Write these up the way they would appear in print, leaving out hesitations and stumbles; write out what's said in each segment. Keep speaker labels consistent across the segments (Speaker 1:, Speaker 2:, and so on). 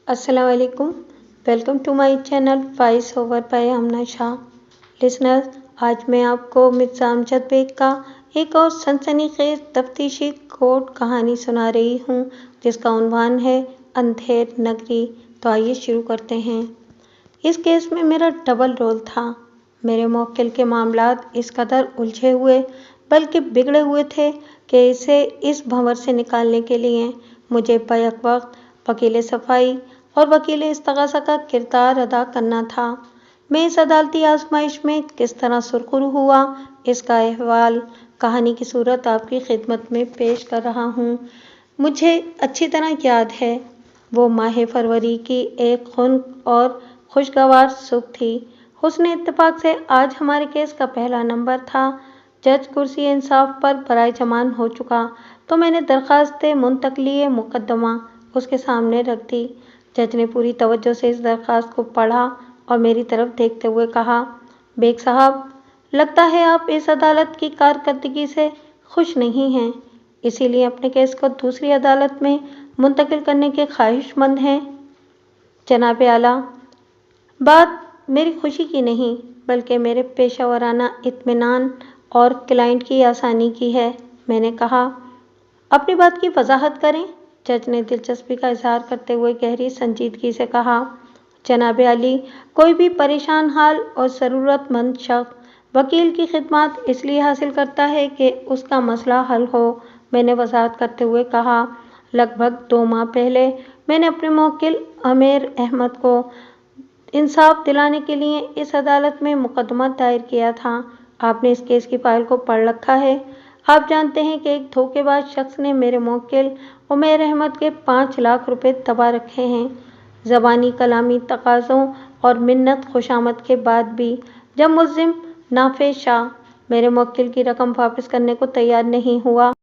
Speaker 1: अस्सलाम वालेकुम। Welcome to my channel voice over by Amna Shah. Listeners, आज मैं आपको मिर्ज़ा अमजद बेग का एक और सनसनीखेज तफ्तीशी कोर्ट कहानी सुना रही हूँ, जिसका उन्वान है अंधेर नगरी। तो आइए शुरू करते हैं। इस केस में मेरा डबल रोल था। मेरे मौक्किल के मामलात इस कदर उलझे हुए बल्कि बिगड़े हुए थे कि इसे इस भंवर से निकालने के लिए मुझे बैक वक्त वकील सफाई और वकील इस्तगासा का किरदार अदा करना था। मैं इस अदालती आजमाइश में किस तरह सुरखरू हुआ, इसका अहवाल कहानी की सूरत आपकी खिदमत में पेश कर रहा हूँ। मुझे अच्छी तरह याद है, वो माह फरवरी की एक खुनक और खुशगवार सुबह थी। हुस्न इत्तेफाक से आज हमारे केस का पहला नंबर था। जज कुर्सी इंसाफ पर बराए जमान हो चुका, तो मैंने दरख्वास्त मुंतकली मुकदमा उसके सामने रख दी। जज ने पूरी तवज्जो से इस दरख्वास्त को पढ़ा और मेरी तरफ देखते हुए कहा, बेग साहब, लगता है आप इस अदालत की कारकर्दगी से खुश नहीं हैं, इसीलिए अपने केस को दूसरी अदालत में मुंतकिल करने के ख्वाहिशमंद हैं। जनाब आला, बात मेरी खुशी की नहीं बल्कि मेरे पेशा वराना इत्मीनान और क्लाइंट की आसानी की है। मैंने कहा, अपनी बात की वजाहत करें। जज ने दिलचस्पी का इजहार करते हुए गहरी संजीदगी से कहा, जनाब आली, कोई भी परेशान हाल और ज़रूरतमंद शख्स वकील की खिदमत इसलिए हासिल करता है कि उसका मसला हल हो। मैंने वजाहत करते हुए कहा, लगभग 2 माह पहले मैंने अपने मुवक्किल आमिर अहमद को इंसाफ दिलाने के लिए इस अदालत में मुकदमा दायर किया था। आपने इस केस की फाइल को पढ़ रखा है। आप जानते हैं कि एक धोखेबाज शख्स ने मेरे मुवक्किल उमैर अहमद के 5 लाख रुपए दबा रखे हैं। ज़बानी कलामी तकाज़ों और मिन्नत खुशामद के बाद भी जब मुल्ज़िम नाफे शाह मेरे मुवक्किल की रकम वापस करने को तैयार नहीं हुआ,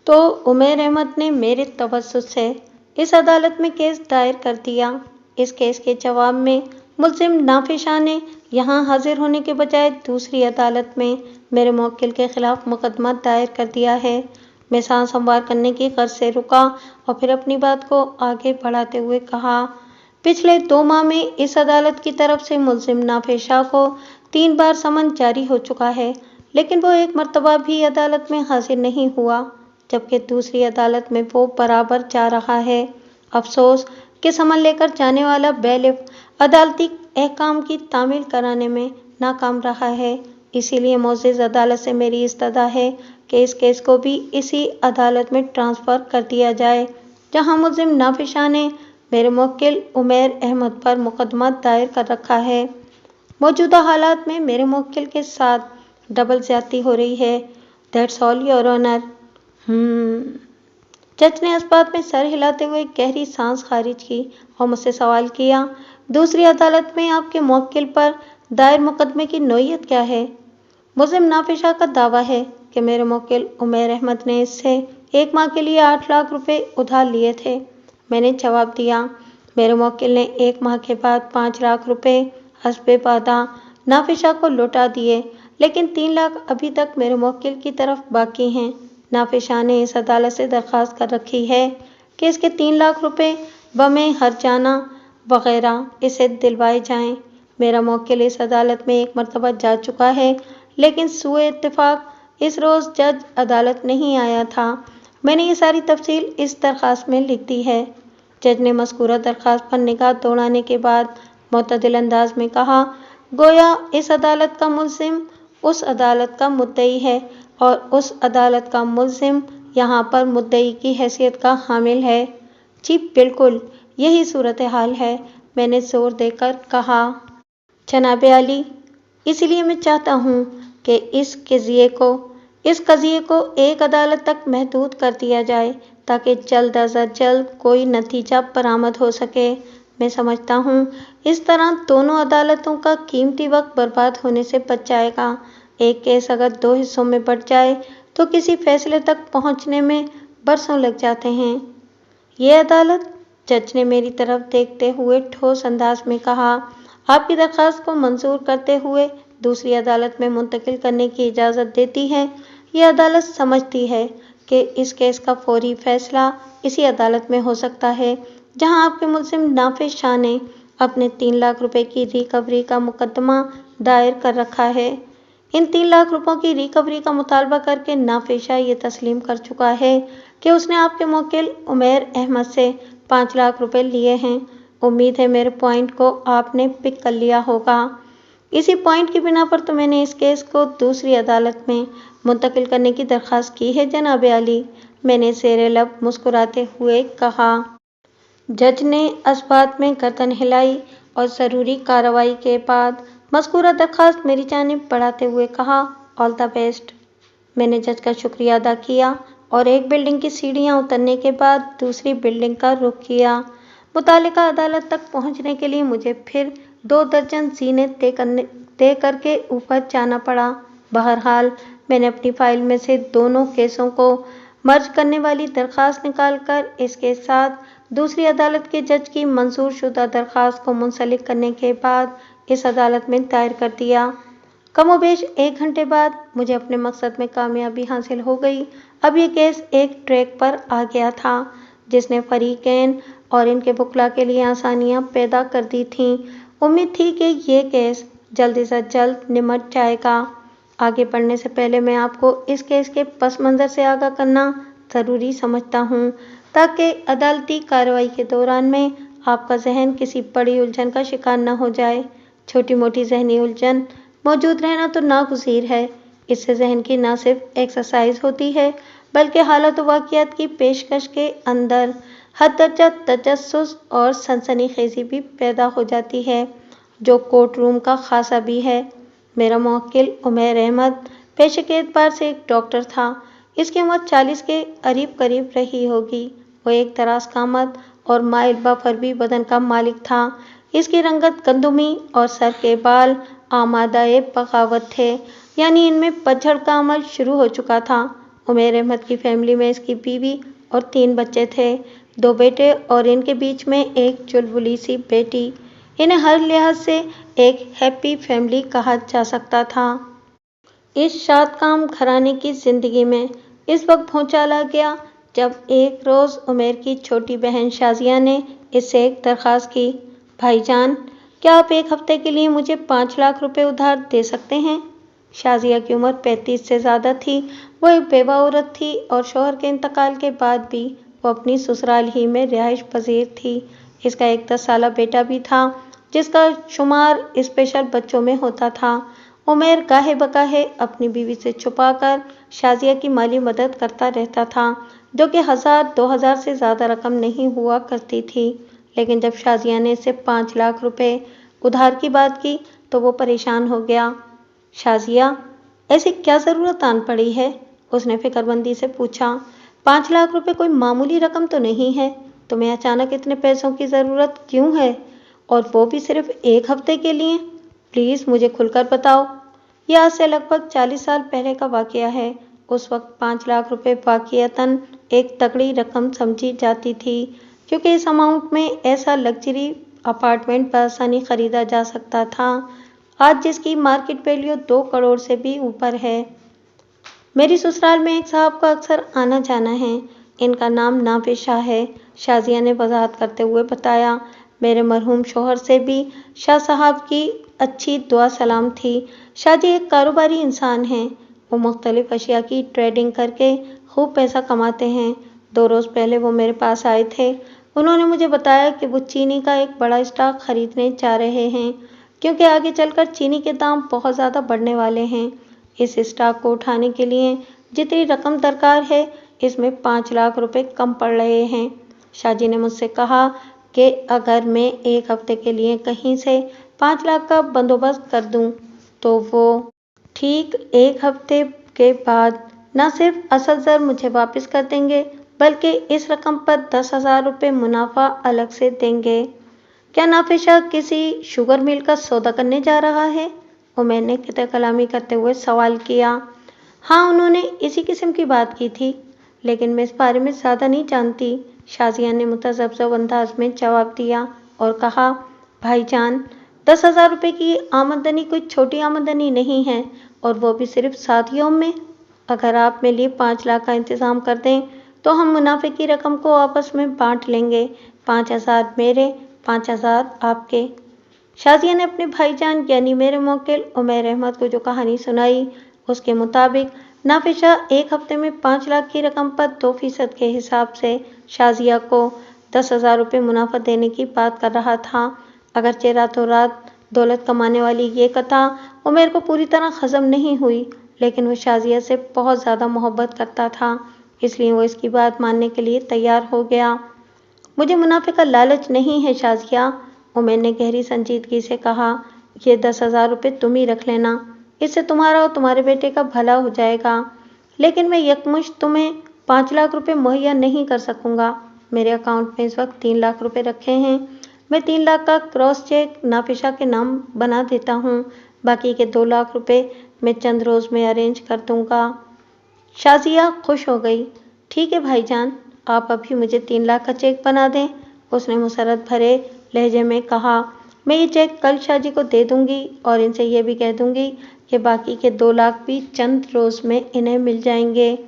Speaker 1: तो उमैर अहमद ने मेरे तवस्सुत से इस अदालत में केस दायर कर दिया। इस केस के जवाब में मुल्ज़िम नाफे शाह ने यहाँ हाजिर होने के बजाय दूसरी अदालत में मेरे मुवक्किल के खिलाफ मुकदमा दायर कर दिया है। मैं सांस संवार करने की गर्ज से रुका और फिर अपनी बात को आगे बढ़ाते हुए कहा, पिछले 2 माह में इस अदालत की तरफ से मुल्ज़िम नाफे शाह को 3 बार समन जारी हो चुका है, लेकिन वो एक मरतबा भी अदालत में हाजिर नहीं हुआ, जबकि दूसरी अदालत में वो बराबर जा रहा है। अफसोस कि समन लेकर जाने वाला बैलिफ अदालती अहकाम की तामील कराने में नाकाम रहा है। इसीलिए मोअज़्ज़िज़ अदालत से मेरी इस्तदा है कि इस केस को भी इसी अदालत में ट्रांसफ़र कर दिया जाए, जहां मुल्ज़िम नाफे शाह ने मेरे मुवक्किल उमैर अहमद पर मुकदमा दायर कर रखा है। मौजूदा हालात में मेरे मुवक्किल के साथ डबल ज़्यादती हो रही है। That's all your honour. जज ने इस बात में सर हिलाते हुए गहरी सांस खारिज की और मुझसे सवाल किया, दूसरी अदालत में आपके मुवक्किल पर दायर मुकदमे की नौइयत क्या है? मुल्ज़िम नाफे शाह का दावा है कि मेरे मुवक्किल उमैर अहमद ने इससे 1 माह के लिए 8 लाख रुपए उधार लिए थे। मैंने जवाब दिया, मेरे मुवक्किल ने 1 माह के बाद 5 लाख रुपए हस्बे वादा नाफे शाह को लौटा दिए, लेकिन 3 लाख अभी तक मेरे मुवक्किल की तरफ बाकी हैं। नाफे शाह ने इस अदालत से दरख्वास्त कर रखी है कि इसके 3 लाख रुपए बमे हरजाना वगैरह इसे दिलवाए जाएं। मेरा मुवक्किल इस अदालत में एक मरतबा जा चुका है, लेकिन सूए इत्तेफाक इस रोज़ जज अदालत नहीं आया था। मैंने ये सारी तफसील इस दरख्वास्त में लिख दी है। जज ने मज़कूरा दरख्वास्त पर निगाह दौड़ाने के बाद मुतदिल अंदाज में कहा, गोया इस अदालत का मुल्ज़िम उस अदालत का मुद्दई है और उस अदालत का मुल्ज़िम यहाँ पर मुद्दई की हैसियत का हामिल है। जी बिल्कुल, यही सूरत हाल है, मैंने ज़ोर देकर कहा। जनाब आली, इसलिए मैं चाहता हूँ कि इस कज़िये को एक अदालत तक महदूद कर दिया जाए, ताकि जल्द अज जल्द कोई नतीजा बरामद हो सके। मैं समझता हूँ इस तरह दोनों अदालतों का कीमती वक्त बर्बाद होने से बच जाएगा। एक केस अगर 2 हिस्सों में बढ़ जाए तो किसी फैसले तक पहुँचने में बरसों लग जाते हैं। ये अदालत, जज ने मेरी तरफ देखते हुए ठोस अंदाज में कहा, आपकी दरख्वास्त को मंजूर करते हुए दूसरी अदालत में मुंतकिल करने की इजाज़त देती है। यह अदालत समझती है कि इस केस का फौरी फैसला इसी अदालत में हो सकता है, जहां आपके मुलजिम नाफिस शाह ने अपने 3 लाख रुपए की रिकवरी का मुकदमा दायर कर रखा है। इन 3 लाख रुपयों की रिकवरी का मुतालबा करके नाफिस शाह ये तस्लीम कर चुका है कि उसने आपके मुवक्किल उमैर अहमद से 5 लाख रुपए लिए हैं। उम्मीद है मेरे पॉइंट को आपने पिक कर लिया होगा। इसी पॉइंट की बिना पर तो मैंने इस केस को दूसरी अदालत में मुंतकिल करने की दरख्वास्त की है जनाब आली, मैंने ज़ेरे लब मुस्कुराते हुए कहा। जज ने असबात में गर्दन हिलाई और ज़रूरी कार्रवाई के बाद मज़कूरा दरख्वास्त मेरी जानिब बढ़ाते हुए कहा, ऑल द बेस्ट। मैंने जज का शुक्रिया अदा किया और एक बिल्डिंग की सीढ़ियां उतरने के बाद दूसरी बिल्डिंग का रुख किया। मुतालिका अदालत तक पहुंचने के लिए मुझे फिर 2 दर्जन ज़ीने तय करके ऊपर जाना पड़ा। बहरहाल मैंने अपनी फाइल में से दोनों केसों को मर्ज करने वाली दरख्वास्त निकालकर इसके साथ दूसरी अदालत के जज की मंजूर शुदा दरख्वास्त को मुंसलिक करने के बाद इस अदालत में दायर कर दिया। कमोबेश 1 घंटे बाद मुझे अपने मकसद में कामयाबी हासिल हो गई। अब ये केस एक ट्रैक पर आ गया था जिसने फरीकैन और इनके वकला के लिए आसानियां पैदा कर दी थीं। उम्मीद थी कि ये केस जल्दी से जल्द निमट जाएगा। आगे बढ़ने से पहले मैं आपको इस केस के पस मंज़र से आगाह करना ज़रूरी समझता हूँ ताकि अदालती कार्रवाई के दौरान में आपका जहन किसी बड़ी उलझन का शिकार न हो जाए। छोटी मोटी जहनी उलझन मौजूद रहना तो नागुज़ीर है। इससे जहन की न सिर्फ एक्सरसाइज होती है बल्कि हालत व वाक़ियात की पेशकश के अंदर हद दर्जा तजस्सुस और सनसनीखेज़ी भी पैदा हो जाती है, जो कोर्ट रूम का खासा भी है। मेरा मुवक्किल उमैर अहमद पेशे के एतबार से एक डॉक्टर था। इसकी उम्र 40 के करीब रही होगी। वो एक दराज कामत और माइल बफरबी बदन का मालिक था। इसकी रंगत गंदुमी और सर के बाल आमादाए बगावत थे, यानी इनमें पतझड़ का अमल शुरू हो चुका था। उमैर अहमद की फैमिली में इसकी बीवी और 3 बच्चे थे, 2 बेटे और इनके बीच में एक चुलबुली सी बेटी। इन्हें हर लिहाज से एक हैप्पी फैमिली कहा जा सकता था। इस शादकाम घराने की ज़िंदगी में इस वक्त भूचाल आ गया जब एक रोज़ उमैर की छोटी बहन शाजिया ने इससे एक दरख्वास्त की, भाईजान, क्या आप 1 हफ्ते के लिए मुझे 5 लाख रुपए उधार दे सकते हैं? शाजिया की उम्र 35 से ज़्यादा थी। वो एक बेवा औरत थी और शौहर के इंतकाल के बाद भी वो अपनी ससुराल ही में रिहाइश पजीर थी। इसका एक 10 साला बेटा भी था जिसका शुमार स्पेशल बच्चों में होता था। उमैर गाहे बगाहे अपनी बीवी से छुपाकर शाजिया की माली मदद करता रहता था, जो कि 1000-2000 से ज़्यादा रकम नहीं हुआ करती थी। लेकिन जब शाजिया ने इससे 5 लाख रुपए उधार की बात की तो वो परेशान हो गया। शाजिया, ऐसी क्या ज़रूरत आन पड़ी है? उसने फिक्रमंदी से पूछा। 5 लाख रुपए कोई मामूली रकम तो नहीं है। तुम्हें अचानक इतने पैसों की ज़रूरत क्यों है, और वो भी सिर्फ 1 हफ्ते के लिए? प्लीज़ मुझे खुलकर बताओ। यह आज से लगभग 40 साल पहले का वाक़या है। उस वक्त 5 लाख रुपए वाक़ियतन एक तगड़ी रकम समझी जाती थी, क्योंकि इस अमाउंट में ऐसा लग्जरी अपार्टमेंट बआसानी खरीदा जा सकता था आज जिसकी मार्केट वैल्यू 2 करोड़ से भी ऊपर है। मेरी ससुराल में एक साहब का अक्सर आना जाना है। इनका नाम नाफिस शाह है, शाजिया ने वजाहत करते हुए बताया। मेरे मरहूम शौहर से भी शाह साहब की अच्छी दुआ सलाम थी। शाहजी एक कारोबारी इंसान हैं। वो मुख्तलिफ अशिया की ट्रेडिंग करके खूब पैसा कमाते हैं। 2 रोज़ पहले वो मेरे पास आए थे। उन्होंने मुझे बताया कि वो चीनी का एक बड़ा स्टॉक खरीदने जा रहे हैं, क्योंकि आगे चलकर चीनी के दाम बहुत ज़्यादा बढ़ने वाले हैं। इस स्टॉक को उठाने के लिए जितनी रकम दरकार है, इसमें 5 लाख रुपए कम पड़ रहे हैं। शाहजी ने मुझसे कहा कि अगर मैं 1 हफ्ते के लिए कहीं से 5 लाख का बंदोबस्त कर दूं, तो वो ठीक 1 हफ्ते के बाद न सिर्फ असल ज़र मुझे वापस कर देंगे, बल्कि इस रकम पर 10,000 रुपये मुनाफा अलग से देंगे। क्या नाफिस शाह किसी शुगर मिल का सौदा करने जा रहा है? उमैर ने किता कलामी करते हुए सवाल किया। हाँ, उन्होंने इसी किस्म की बात की थी, लेकिन मैं इस बारे में ज़्यादा नहीं जानती। शाजिया ने मुतज़ब्ज़ब अंदाज में जवाब दिया और कहा, भाईजान, 10,000 रुपये की आमदनी कोई छोटी आमदनी नहीं है, और वो भी सिर्फ 7 यौम में। अगर आप मेरे लिए 5 लाख का इंतज़ाम कर दें तो हम मुनाफे की रकम को आपस में बांट लेंगे। 5,000 मेरे, 5,000 आपके। शाजिया ने अपने भाईजान यानी मेरे मोक्किल उमैर अहमद को जो कहानी सुनाई, उसके मुताबिक नाफिसा 1 हफ्ते में 5 लाख की रकम पर 2% के हिसाब से शाजिया को 10,000 रुपये मुनाफा देने की बात कर रहा था। अगरचे रातों रात दौलत कमाने वाली ये कथा उमैर को पूरी तरह हजम नहीं हुई, लेकिन वो शाजिया से बहुत ज़्यादा मोहब्बत करता था, इसलिए वो इसकी बात मानने के लिए तैयार हो गया। मुझे मुनाफे का लालच नहीं है शाजिया, उमैर ने गहरी संजीदगी से कहा। ये 10,000 रुपये तुम ही रख लेना, इससे तुम्हारा और तुम्हारे बेटे का भला हो जाएगा। लेकिन मैं यकमुश्त तुम्हें 5 लाख रुपये मुहैया नहीं कर सकूंगा। मेरे अकाउंट में इस वक्त 3 लाख रुपये रखे हैं। मैं 3 लाख का क्रॉस चेक नाफिसा के नाम बना देता हूँ। बाकी के 2 लाख रुपये मैं चंद रोज़ में अरेंज कर दूंगा। शाजिया खुश हो गई। ठीक है भाईजान, आप अभी मुझे 3 लाख का चेक बना दें, उसने मुसरत भरे लहजे में कहा। मैं ये चेक कल शाजी को दे दूंगी और इनसे ये भी कह दूंगी कि बाकी के 2 लाख भी चंद रोज़ में इन्हें मिल जाएंगे।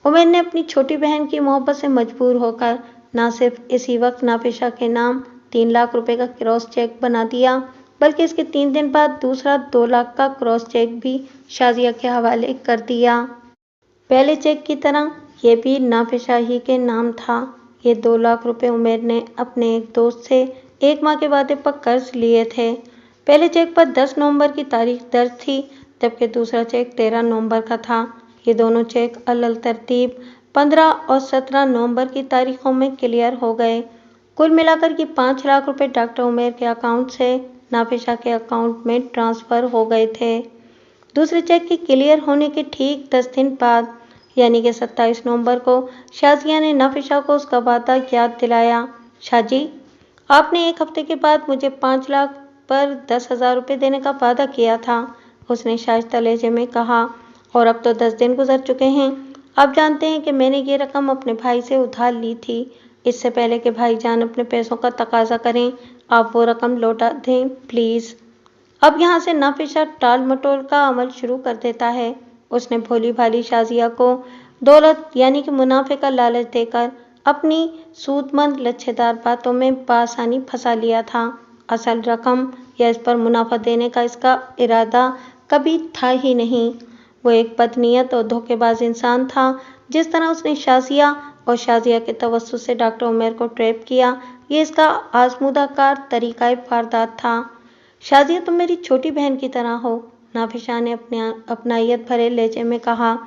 Speaker 1: उमैर ने अपनी छोटी बहन की मोहब्बत से मजबूर होकर न सिर्फ इसी वक्त नाफिसा के नाम 3 लाख रुपए का क्रॉस चेक बना दिया, बल्कि इसके 3 दिन बाद दूसरा 2 लाख का क्रॉस चेक भी शाजिया के हवाले कर दिया। पहले चेक की तरह ये भी नाफिसा ही के नाम था। ये 2 लाख रुपए उमैर ने अपने एक दोस्त से 1 माह के वादे पर कर्ज लिए थे। पहले चेक पर 10 नवंबर की तारीख दर्ज थी, जबकि दूसरा चेक 13 नवंबर का था। ये दोनों चेक अल तरतीब 15 और 17 नवंबर की तारीखों में क्लियर हो गए। कुल मिलाकर ये 5 लाख रुपए डॉक्टर उमैर के अकाउंट से नाफिसा के अकाउंट में ट्रांसफ़र हो गए थे। दूसरे चेक के क्लियर होने के ठीक 10 दिन बाद यानी कि 27 नवंबर को शाजिया ने नाफिसा को उसका वादा याद दिलाया। शाजी, आपने 1 हफ्ते के बाद मुझे 5 लाख पर 10,000 रुपये देने का वादा किया था, उसने शाइस्ता लहजे में कहा। और अब तो 10 दिन गुजर चुके हैं। आप जानते हैं कि मैंने ये रकम अपने भाई से उधार ली थी। इससे पहले कि भाईजान अपने पैसों का तकाजा करें, आप वो रकम लौटा दें प्लीज़। अब यहाँ से नाफिसा टाल मटोल का अमल शुरू कर देता है। उसने भोली भाली शाजिया को दौलत यानी कि मुनाफे का लालच देकर अपनी सूदमंद लच्छेदार बातों में बआसानी फंसा लिया था। असल रकम या इस पर मुनाफा देने का इसका इरादा कभी था ही नहीं। वो एक बदनीयत और धोखेबाज इंसान था। जिस तरह उसने शाजिया और शाजिया के तवस्सुत से डॉक्टर उमैर को ट्रैप किया, ये इसका आजमूदाकार तरीक़ाए वारदात था। शाजिया, तुम मेरी छोटी बहन की तरह हो, नाफिसा ने अपनायत भरे लहजे में कहा।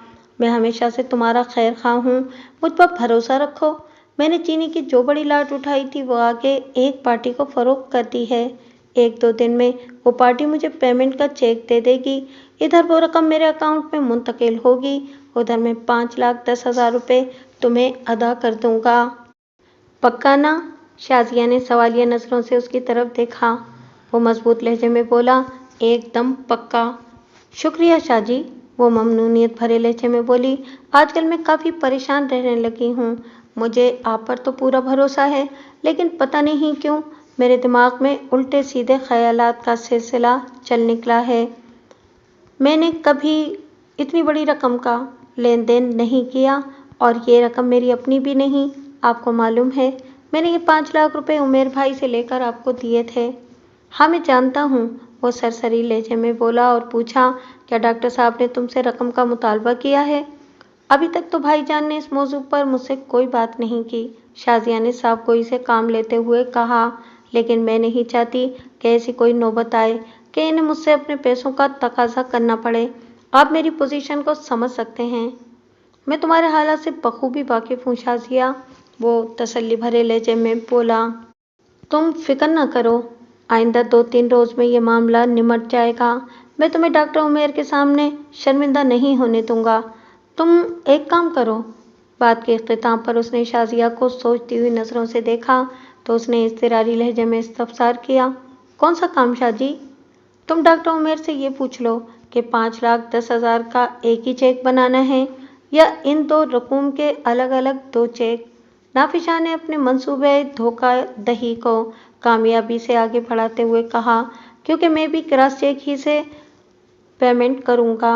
Speaker 1: मैं हमेशा से तुम्हारा खैर खा हूँ, मुझ पर भरोसा रखो। मैंने चीनी की जो बड़ी लाट उठाई थी वो आगे एक पार्टी को फ़रोख्त कर दी है। 1-2 दिन में वो पार्टी मुझे पेमेंट का चेक दे देगी। इधर वो रकम मेरे अकाउंट में मुंतकिल होगी, उधर मैं 5,10,000 रुपये तुम्हें अदा कर दूंगा। पक्का ना? शाजिया ने सवालिया नज़रों से उसकी तरफ देखा। वो मजबूत लहजे में बोला, एकदम पक्का। शुक्रिया शाजी, वो ममनूनियत भरे लहजे में बोली। आजकल मैं काफ़ी परेशान रहने लगी हूँ। मुझे आप पर तो पूरा भरोसा है, लेकिन पता नहीं क्यों मेरे दिमाग में उल्टे सीधे ख्यालात का सिलसिला चल निकला है। मैंने कभी इतनी बड़ी रकम का लेन देन नहीं किया और ये रकम मेरी अपनी भी नहीं। आपको मालूम है, मैंने ये 5 लाख रुपए उमैर भाई से लेकर आपको दिए थे। हाँ, मैं जानता हूँ, वो सरसरी लहजे में बोला और पूछा, क्या डॉक्टर साहब ने तुमसे रकम का मुतालबा किया है? अभी तक तो भाईजान ने इस मौजू पर मुझसे कोई बात नहीं की, शाजिया ने साफगोई से काम लेते हुए कहा। लेकिन मैं नहीं चाहती कि ऐसी कोई नौबत आए कि इन्हें मुझसे अपने पैसों का तकाजा करना पड़े। आप मेरी पोजीशन को समझ सकते हैं। मैं तुम्हारे हालात से बखूबी वाकिफ़ हूँ शाजिया, वो तसल्ली भरे लहजे में बोला। तुम फिक्र न करो, आइंदा 2-3 रोज़ में ये मामला निमट जाएगा। मैं तुम्हें डॉक्टर उमैर के सामने शर्मिंदा नहीं होने दूंगा। तुम एक काम करो। बात के इख्तिताम पर उसने शाजिया को सोचती हुई नज़रों से देखा तो उसने इज़्तिरारी लहजे में इस्तफसार किया। कौन सा काम शाजी? तुम डॉक्टर उमैर से ये पूछ लो कि 5,10,000 का एक ही चेक बनाना है या इन 2 रकूम के अलग अलग 2 चेक। नाफिसा ने अपने मंसूबे धोखा दही को कामयाबी से आगे बढ़ाते हुए कहा, क्योंकि मैं भी क्रॉस चेक ही से पेमेंट करूँगा।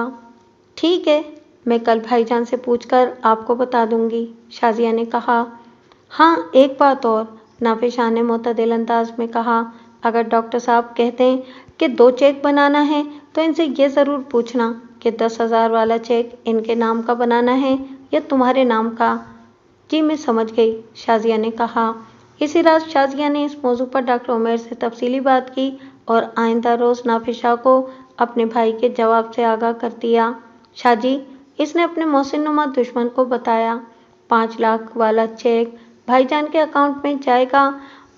Speaker 1: ठीक है, मैं कल भाईजान से पूछकर आपको बता दूंगी, शाजिया ने कहा। हाँ, एक बात और, नाफिस शाह ने मुतदिल अंदाज में कहा, अगर डॉक्टर साहब कहते हैं कि 2 चेक बनाना है तो इनसे ये ज़रूर पूछना कि 10,000 वाला चेक इनके नाम का बनाना है या तुम्हारे नाम का। जी मैं समझ गई, शाजिया ने कहा। इसी रात शाजिया ने इस मौजू पर डॉक्टर उमैर से तफसीली बात की और आइंदा रोज़ नाफिस शाह को अपने भाई के जवाब से आगाह कर दिया। शाहजी, इसने अपने मोहसिन नुमा दुश्मन को बताया, 5 लाख वाला चेक भाईजान के अकाउंट में जाएगा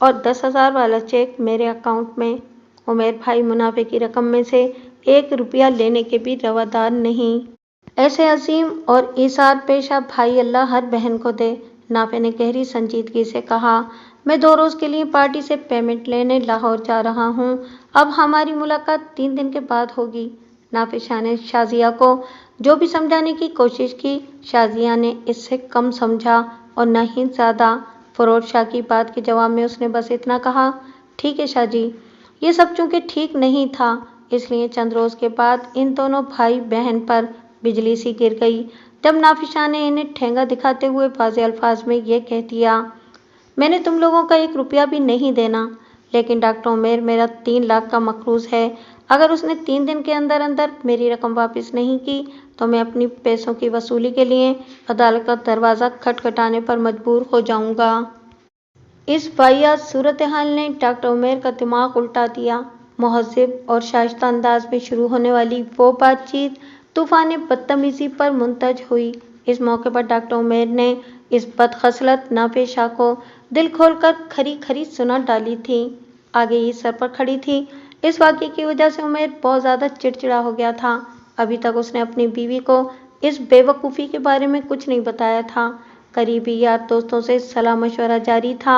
Speaker 1: और 10,000 वाला चेक मेरे अकाउंट में। उमैर भाई मुनाफे की रकम में से 1 रुपया लेने के भी रवादार नहीं। ऐसे अजीम और ईसार पेशा भाई अल्लाह हर बहन को दे। नाफे ने गहरी संजीदगी से कहा, मैं 2 रोज़ के लिए पार्टी से पेमेंट लेने लाहौर जा रहा हूँ। अब हमारी मुलाकात 3 दिन के बाद होगी। नाफिस शाह ने शाजिया को जो भी समझाने की कोशिश की, शाजिया ने इससे कम समझा और न ही ज़्यादा। फरोज शाह की बात के जवाब में उसने बस इतना कहा, ठीक है शाहजी, ये सब चूँकि ठीक नहीं था, इसलिए चंद रोज़ के बाद इन दोनों भाई बहन पर बिजली सी गिर गई जब नाफिस शाह ने इन्हें ठेंगा दिखाते हुए वाज़े अल्फाज में ये कह दिया, मैंने तुम लोगों का 1 रुपया भी नहीं देना, लेकिन डॉक्टर उमैर मेरा 3 लाख का मकरूज़ है। अगर उसने 3 दिन के अंदर अंदर मेरी रकम वापस नहीं की तो मैं अपनी पैसों की वसूली के लिए अदालत का दरवाज़ा खटखटाने पर मजबूर हो जाऊंगा। इस वाहियात सूरत हाल ने डॉक्टर उमैर का दिमाग उल्टा दिया। मुहज़्ज़िब और शाइस्ता अंदाज में शुरू होने वाली वो बातचीत तूफ़ान बदतमीज़ी पर मुंतज हुई। इस मौके पर डॉक्टर उमैर ने इस बदखसलत नाफिस शाह को दिल खोलकर खरी खरी सुना डाली थी। आगे ही सर पर खड़ी थी। इस वाक़े की वजह से उमैर बहुत ज़्यादा चिड़चिड़ा हो गया था। अभी तक उसने अपनी बीवी को इस बेवकूफ़ी के बारे में कुछ नहीं बताया था। करीबी यार दोस्तों से सलाह मशवरा जारी था।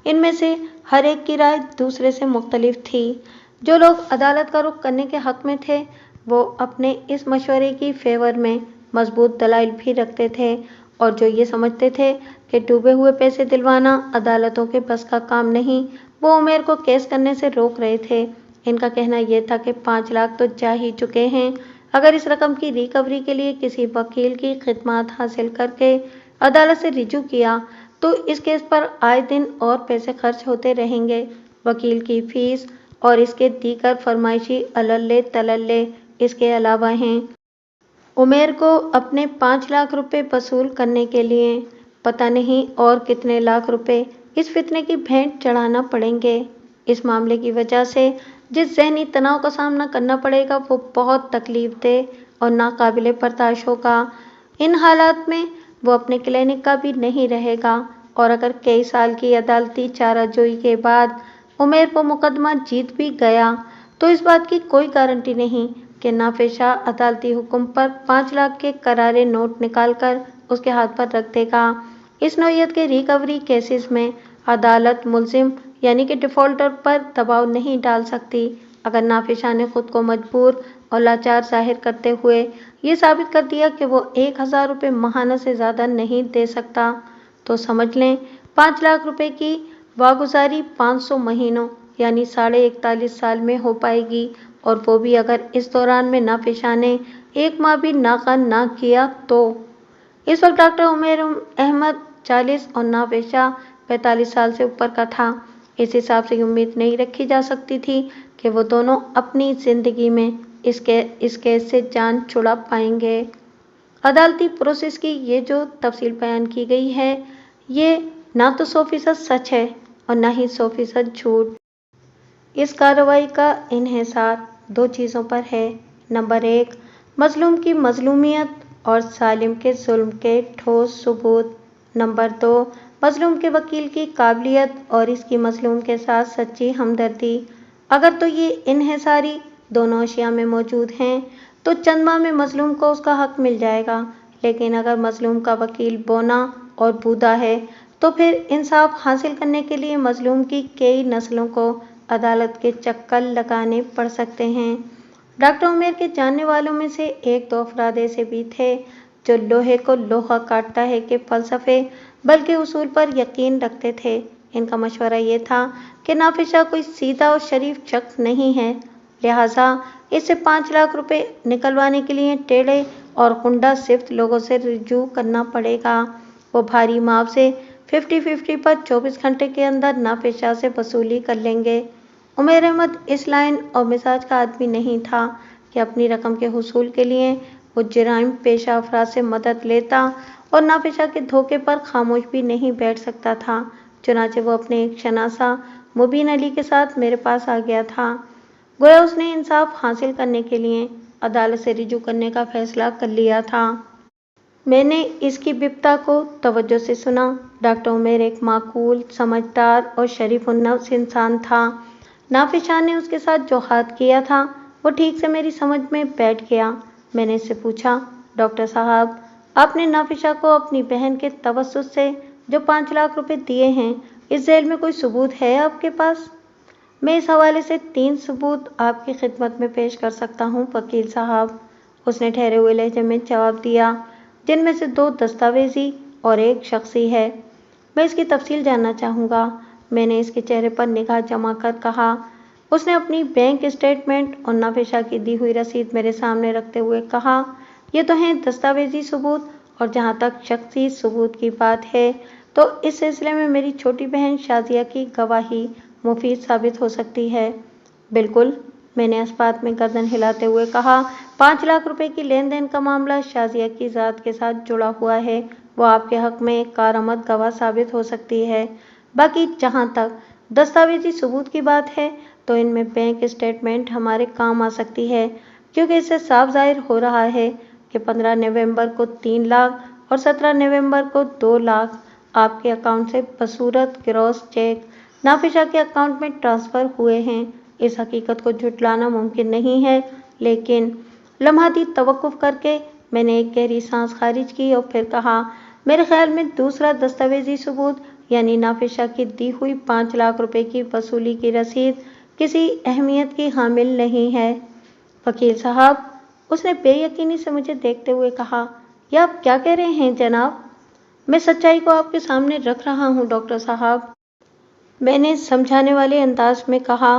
Speaker 1: इनमें से हर एक की राय दूसरे से मुख्तलिफ थी। जो लोग अदालत का रुख करने के हक़ में थे वो अपने इस मशवरे की फेवर में मजबूत दलाइल भी रखते थे, और जो ये समझते थे कि डूबे हुए पैसे दिलवाना अदालतों के बस का काम नहीं, वो उमैर को केस करने से रोक रहे थे। इनका कहना यह था कि 5 लाख तो जा ही चुके हैं। अगर इस रकम की रिकवरी के लिए किसी वकील की खिदमत हासिल करके अदालत से रिजू किया तो इस केस पर आए दिन और पैसे खर्च होते रहेंगे। वकील की फीस और इसके दीगर फरमाइशी अल्ले तलल्ले इसके अलावा हैं। उमैर को अपने 5 लाख रुपए वसूल करने के लिए पता नहीं और कितने लाख रुपए इस फितने की भेंट चढ़ाना पड़ेंगे। इस मामले की वजह से जिस ज़हनी तनाव का सामना करना पड़ेगा वो बहुत तकलीफदेह और नाकाबिले बर्दाश्त होगा। इन हालात में वो अपने क्लिनिक का भी नहीं रहेगा, और अगर कई साल की अदालती चाराजोई के बाद उमैर को मुकदमा जीत भी गया तो इस बात की कोई गारंटी नहीं कि नाफिस शाह अदालती हुक्म पर 5 लाख के करारे नोट निकालकर उसके हाथ पर रख देगा। इस नौयत के रिकवरी केसेस में अदालत मुल्जिम यानी कि डिफ़ॉल्टर पर दबाव नहीं डाल सकती। अगर नाफिस शाह ने खुद को मजबूर और लाचार जाहिर करते हुए ये साबित कर दिया कि वो 1,000 रुपये माहाना से ज़्यादा नहीं दे सकता तो समझ लें 5 लाख रुपए की वागुजारी 500 महीनों यानी 41.5 साल में हो पाएगी, और वो भी अगर इस दौरान में नाफिस शाह ने 1 माह भी नाका ना किया तो। इस वक्त डॉक्टर उमैर अहमद 40 और नाफिस शाह 45 साल से ऊपर का था। इस हिसाब से उम्मीद नहीं रखी जा सकती थी कि वो दोनों अपनी ज़िंदगी में इस केस से जान छुड़ा पाएंगे। अदालती प्रोसेस की ये जो तफसील बयान की गई है ये ना तो 100% सच है और ना ही 100% झूठ। इस कार्रवाई का इन्हिसार 2 चीज़ों पर है। नंबर 1, मजलूम की मजलूमियत और सालिम के जुल्म के ठोस सबूत। नंबर 2, मजलूम के वकील की काबिलियत और इसकी मजलूम के साथ सच्ची हमदर्दी। अगर तो ये इन्हिसारी दोनों अशिया में मौजूद हैं तो चंद माह में मजलूम को उसका हक मिल जाएगा, लेकिन अगर मजलूम का वकील बोना और बूदा है तो फिर इंसाफ हासिल करने के लिए मजलूम की कई नस्लों को अदालत के चक्कर लगाने पड़ सकते हैं। डॉक्टर उमैर के जानने वालों में से 1-2 अफराद ऐसे भी थे जो लोहे को लोहा काटता है के फलसफे बल्कि उसूल पर यकीन रखते थे। इनका मशवरा ये था कि नाफिस शाह कोई सीधा और शरीफ शख्स नहीं है, लिहाजा इससे 5 लाख रुपए निकलवाने के लिए टेढ़े और गुंडा सिफ्त लोगों से रुजू करना पड़ेगा। वो भारी माव से 50-50 पर 24 घंटे के अंदर नाफिसा से वसूली कर लेंगे। उमैर अहमद इस लाइन और मिजाज का आदमी नहीं था कि अपनी रकम के हुसूल के लिए वो जराइम पेशा अफराद से मदद लेता और नाफिसा के धोखे पर खामोश भी नहीं बैठ सकता था। चुनाचे वो अपने एक शनासा मुबीन अली के साथ मेरे पास आ गया था। गोया उसने इंसाफ हासिल करने के लिए अदालत से रिजू करने का फैसला कर लिया था। मैंने इसकी विपदा को तवज्जो से सुना। डॉक्टर उमैर एक माकूल, समझदार और शरीफ-उन-नफ्स इंसान था। नाफिसा ने उसके साथ जो हाथ किया था वो ठीक से मेरी समझ में बैठ गया। मैंने इससे पूछा, डॉक्टर साहब, आपने नाफिसा को अपनी बहन के तवस्सुत से जो 5 लाख रुपए दिए हैं, इस जेल में कोई सबूत है आपके पास? मैं इस हवाले से 3 सबूत आपकी खिदमत में पेश कर सकता हूँ वकील साहब, उसने ठहरे हुए लहजे में जवाब दिया, जिनमें से 2 दस्तावेजी और 1 शख्सी है। मैं इसकी तफसील जानना चाहूँगा, मैंने इसके चेहरे पर निगाह जमा कर कहा। उसने अपनी बैंक स्टेटमेंट और नाफिसा की दी हुई रसीद मेरे सामने रखते हुए कहा, ये तो हैं दस्तावेजी सबूत, और जहाँ तक शख्सी सबूत की बात है तो इस सिलसिले में मेरी छोटी बहन शाजिया की गवाही मुफीद साबित हो सकती है। बिल्कुल, मैंने इस बात में गर्दन हिलाते हुए कहा। 5 लाख रुपए की लेन देन का मामला शाजिया की ज़ात के साथ जुड़ा हुआ है, वो आपके हक में एक कारआमद गवाह साबित हो सकती है। बाकी जहाँ तक दस्तावेजी सबूत की बात है तो इनमें बैंक स्टेटमेंट हमारे काम आ सकती है, क्योंकि इससे साफ जाहिर हो रहा है कि 15 नवंबर को 3 लाख और 17 नवंबर को 2 लाख आपके अकाउंट से बसूरत ग्रॉस चेक नाफिसा के अकाउंट में ट्रांसफ़र हुए हैं। इस हकीकत को झुटलाना मुमकिन नहीं है, लेकिन लम्हाती तवक्कुफ करके मैंने एक गहरी सांस खारिज की और फिर कहा, मेरे ख्याल में दूसरा दस्तावेजी सबूत यानी नाफिसा की दी हुई 5 लाख रुपए की वसूली की रसीद किसी अहमियत की हामिल नहीं है। वकील साहब, उसने बेयकीनी से मुझे देखते हुए कहा, यह आप क्या कह रहे हैं जनाब? मैं सच्चाई को आपके सामने रख रहा हूँ डॉक्टर साहब, मैंने समझाने वाले अंदाज में कहा।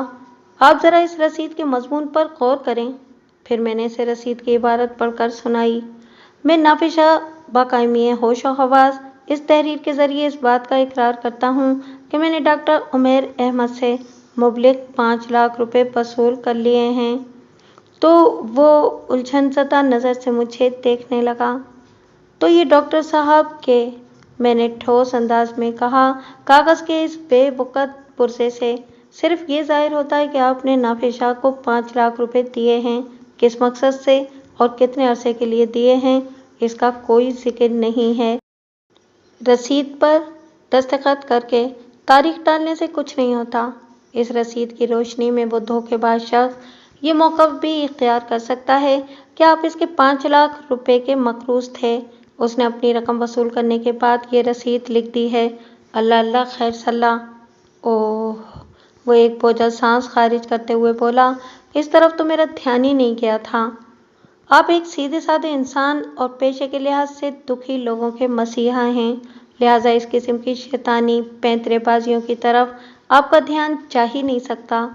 Speaker 1: आप ज़रा इस रसीद के मजमून पर गौर करें। फिर मैंने इसे रसीद की इबारत पढ़कर सुनाई। मैं नाफिसा बाकायमी होश और हवास इस तहरीर के ज़रिए इस बात का इकरार करता हूँ कि मैंने डॉक्टर उमैर अहमद से मुबलिग 5 लाख रुपए वसूल कर लिए हैं। तो वो उलझनज़दा नज़र से मुझे देखने लगा। तो ये डॉक्टर साहब के, मैंने ठोस अंदाज में कहा, कागज़ के इस बेवकत पुर्जे से सिर्फ ये जाहिर होता है कि आपने नाफिसा को 5 लाख रुपए दिए हैं। किस मकसद से और कितने अरसे के लिए दिए हैं, इसका कोई जिक्र नहीं है। रसीद पर दस्तखत करके तारीख डालने से कुछ नहीं होता। इस रसीद की रोशनी में वो धोखेबाज शख्स ये मौका भी इख्तियार कर सकता है कि आप इसके 5 लाख रुपए के मकरूज थे। उसने अपनी रकम वसूल करने के बाद ये रसीद लिख दी है। अल्लाह अल्लाह खैर सल्ला। ओह, वो एक बोझल सांस खारिज करते हुए बोला, इस तरफ तो मेरा ध्यान ही नहीं गया था। आप एक सीधे साधे इंसान और पेशे के लिहाज से दुखी लोगों के मसीहा हैं, लिहाजा इस किस्म की शैतानी पैंतरेबाजियों की तरफ आपका ध्यान जा ही नहीं सकता।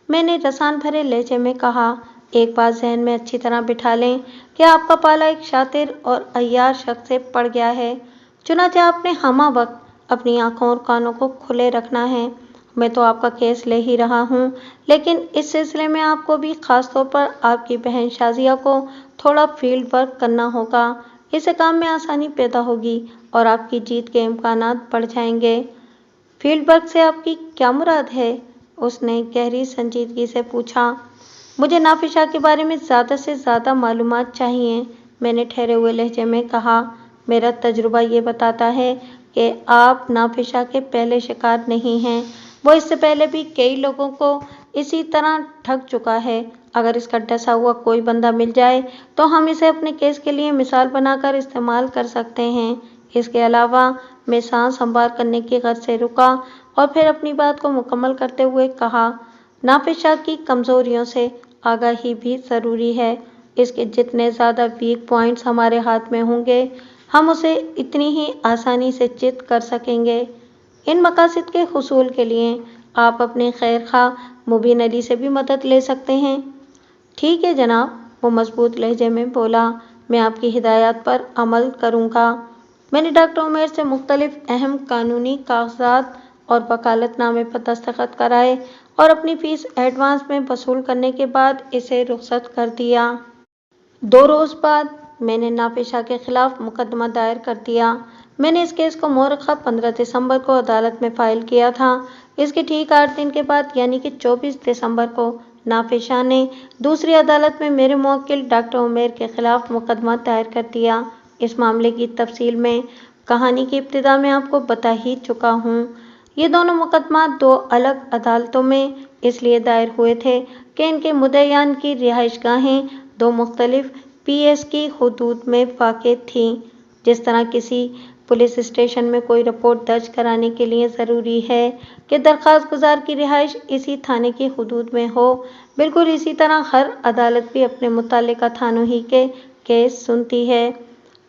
Speaker 1: मैंने रसान भरे लहजे में कहा, एक बात जहन में अच्छी तरह बिठा लें कि आपका पाला एक शातिर और अय्यार शख्स से पड़ गया है, चुनांचे आपने हमा वक्त अपनी आंखों और कानों को खुले रखना है। मैं तो आपका केस ले ही रहा हूँ, लेकिन इस सिलसिले में आपको भी ख़ास तौर पर आपकी बहन शाजिया को थोड़ा फील्ड वर्क करना होगा। इससे काम में आसानी पैदा होगी और आपकी जीत के इम्कानात बढ़ जाएंगे। फील्ड वर्क से आपकी क्या मुराद है? उसने गहरी संजीदगी से पूछा। मुझे नाफिसा के बारे में ज़्यादा से ज़्यादा मालूमात चाहिए, मैंने ठहरे हुए लहजे में कहा। मेरा तजुर्बा ये बताता है कि आप नाफिसा के पहले शिकार नहीं हैं। वो इससे पहले भी कई लोगों को इसी तरह ठग चुका है। अगर इसका डसा हुआ कोई बंदा मिल जाए तो हम इसे अपने केस के लिए मिसाल बनाकर इस्तेमाल कर सकते हैं। इसके अलावा मैं सांस संभाल करने की गर्ज से रुका और फिर अपनी बात को मुकम्मल करते हुए कहा, नाफिसा की कमज़ोरियों से आगाही भी ज़रूरी है। इसके जितने ज़्यादा वीक पॉइंट्स हमारे हाथ में होंगे, हम उसे इतनी ही आसानी से चित कर सकेंगे। इन मकासद के हुसूल के लिए आप अपने खैर खा मुबीन अली से भी मदद ले सकते हैं। ठीक है जनाब, वो मजबूत लहजे में बोला, मैं आपकी हिदायत पर अमल करूँगा। میں نے ڈاکٹر عمیر سے مختلف اہم قانونی کاغذات اور وکالت نامے پر دستخط کرائے اور اپنی فیس ایڈوانس میں وصول کرنے کے بعد اسے رخصت کر دیا۔ 2 روز بعد میں نے نافذ شاہ کے خلاف مقدمہ دائر کر دیا۔ میں نے اس کیس کو مورخہ 15 دسمبر کو عدالت میں فائل کیا تھا۔ اس کے ٹھیک 8 دن کے بعد یعنی کہ 24 دسمبر کو نافذ شاہ نے دوسری عدالت میں میرے موکل ڈاکٹر عمیر کے خلاف مقدمہ دائر کر دیا۔ اس معاملے کی تفصیل میں کہانی کی ابتدا میں آپ کو بتا ہی چکا ہوں۔ یہ دونوں مقدمات 2 الگ عدالتوں میں اس لیے دائر ہوئے تھے کہ ان کے مدعیان کی رہائش گاہیں 2 مختلف پی ایس کی حدود میں واقع تھیں۔ جس طرح کسی پولیس اسٹیشن میں کوئی رپورٹ درج کرانے کے لیے ضروری ہے کہ درخواست گزار کی رہائش اسی تھانے کی حدود میں ہو، بالکل اسی طرح ہر عدالت بھی اپنے متعلقہ تھانوں ہی کے کیس سنتی ہے۔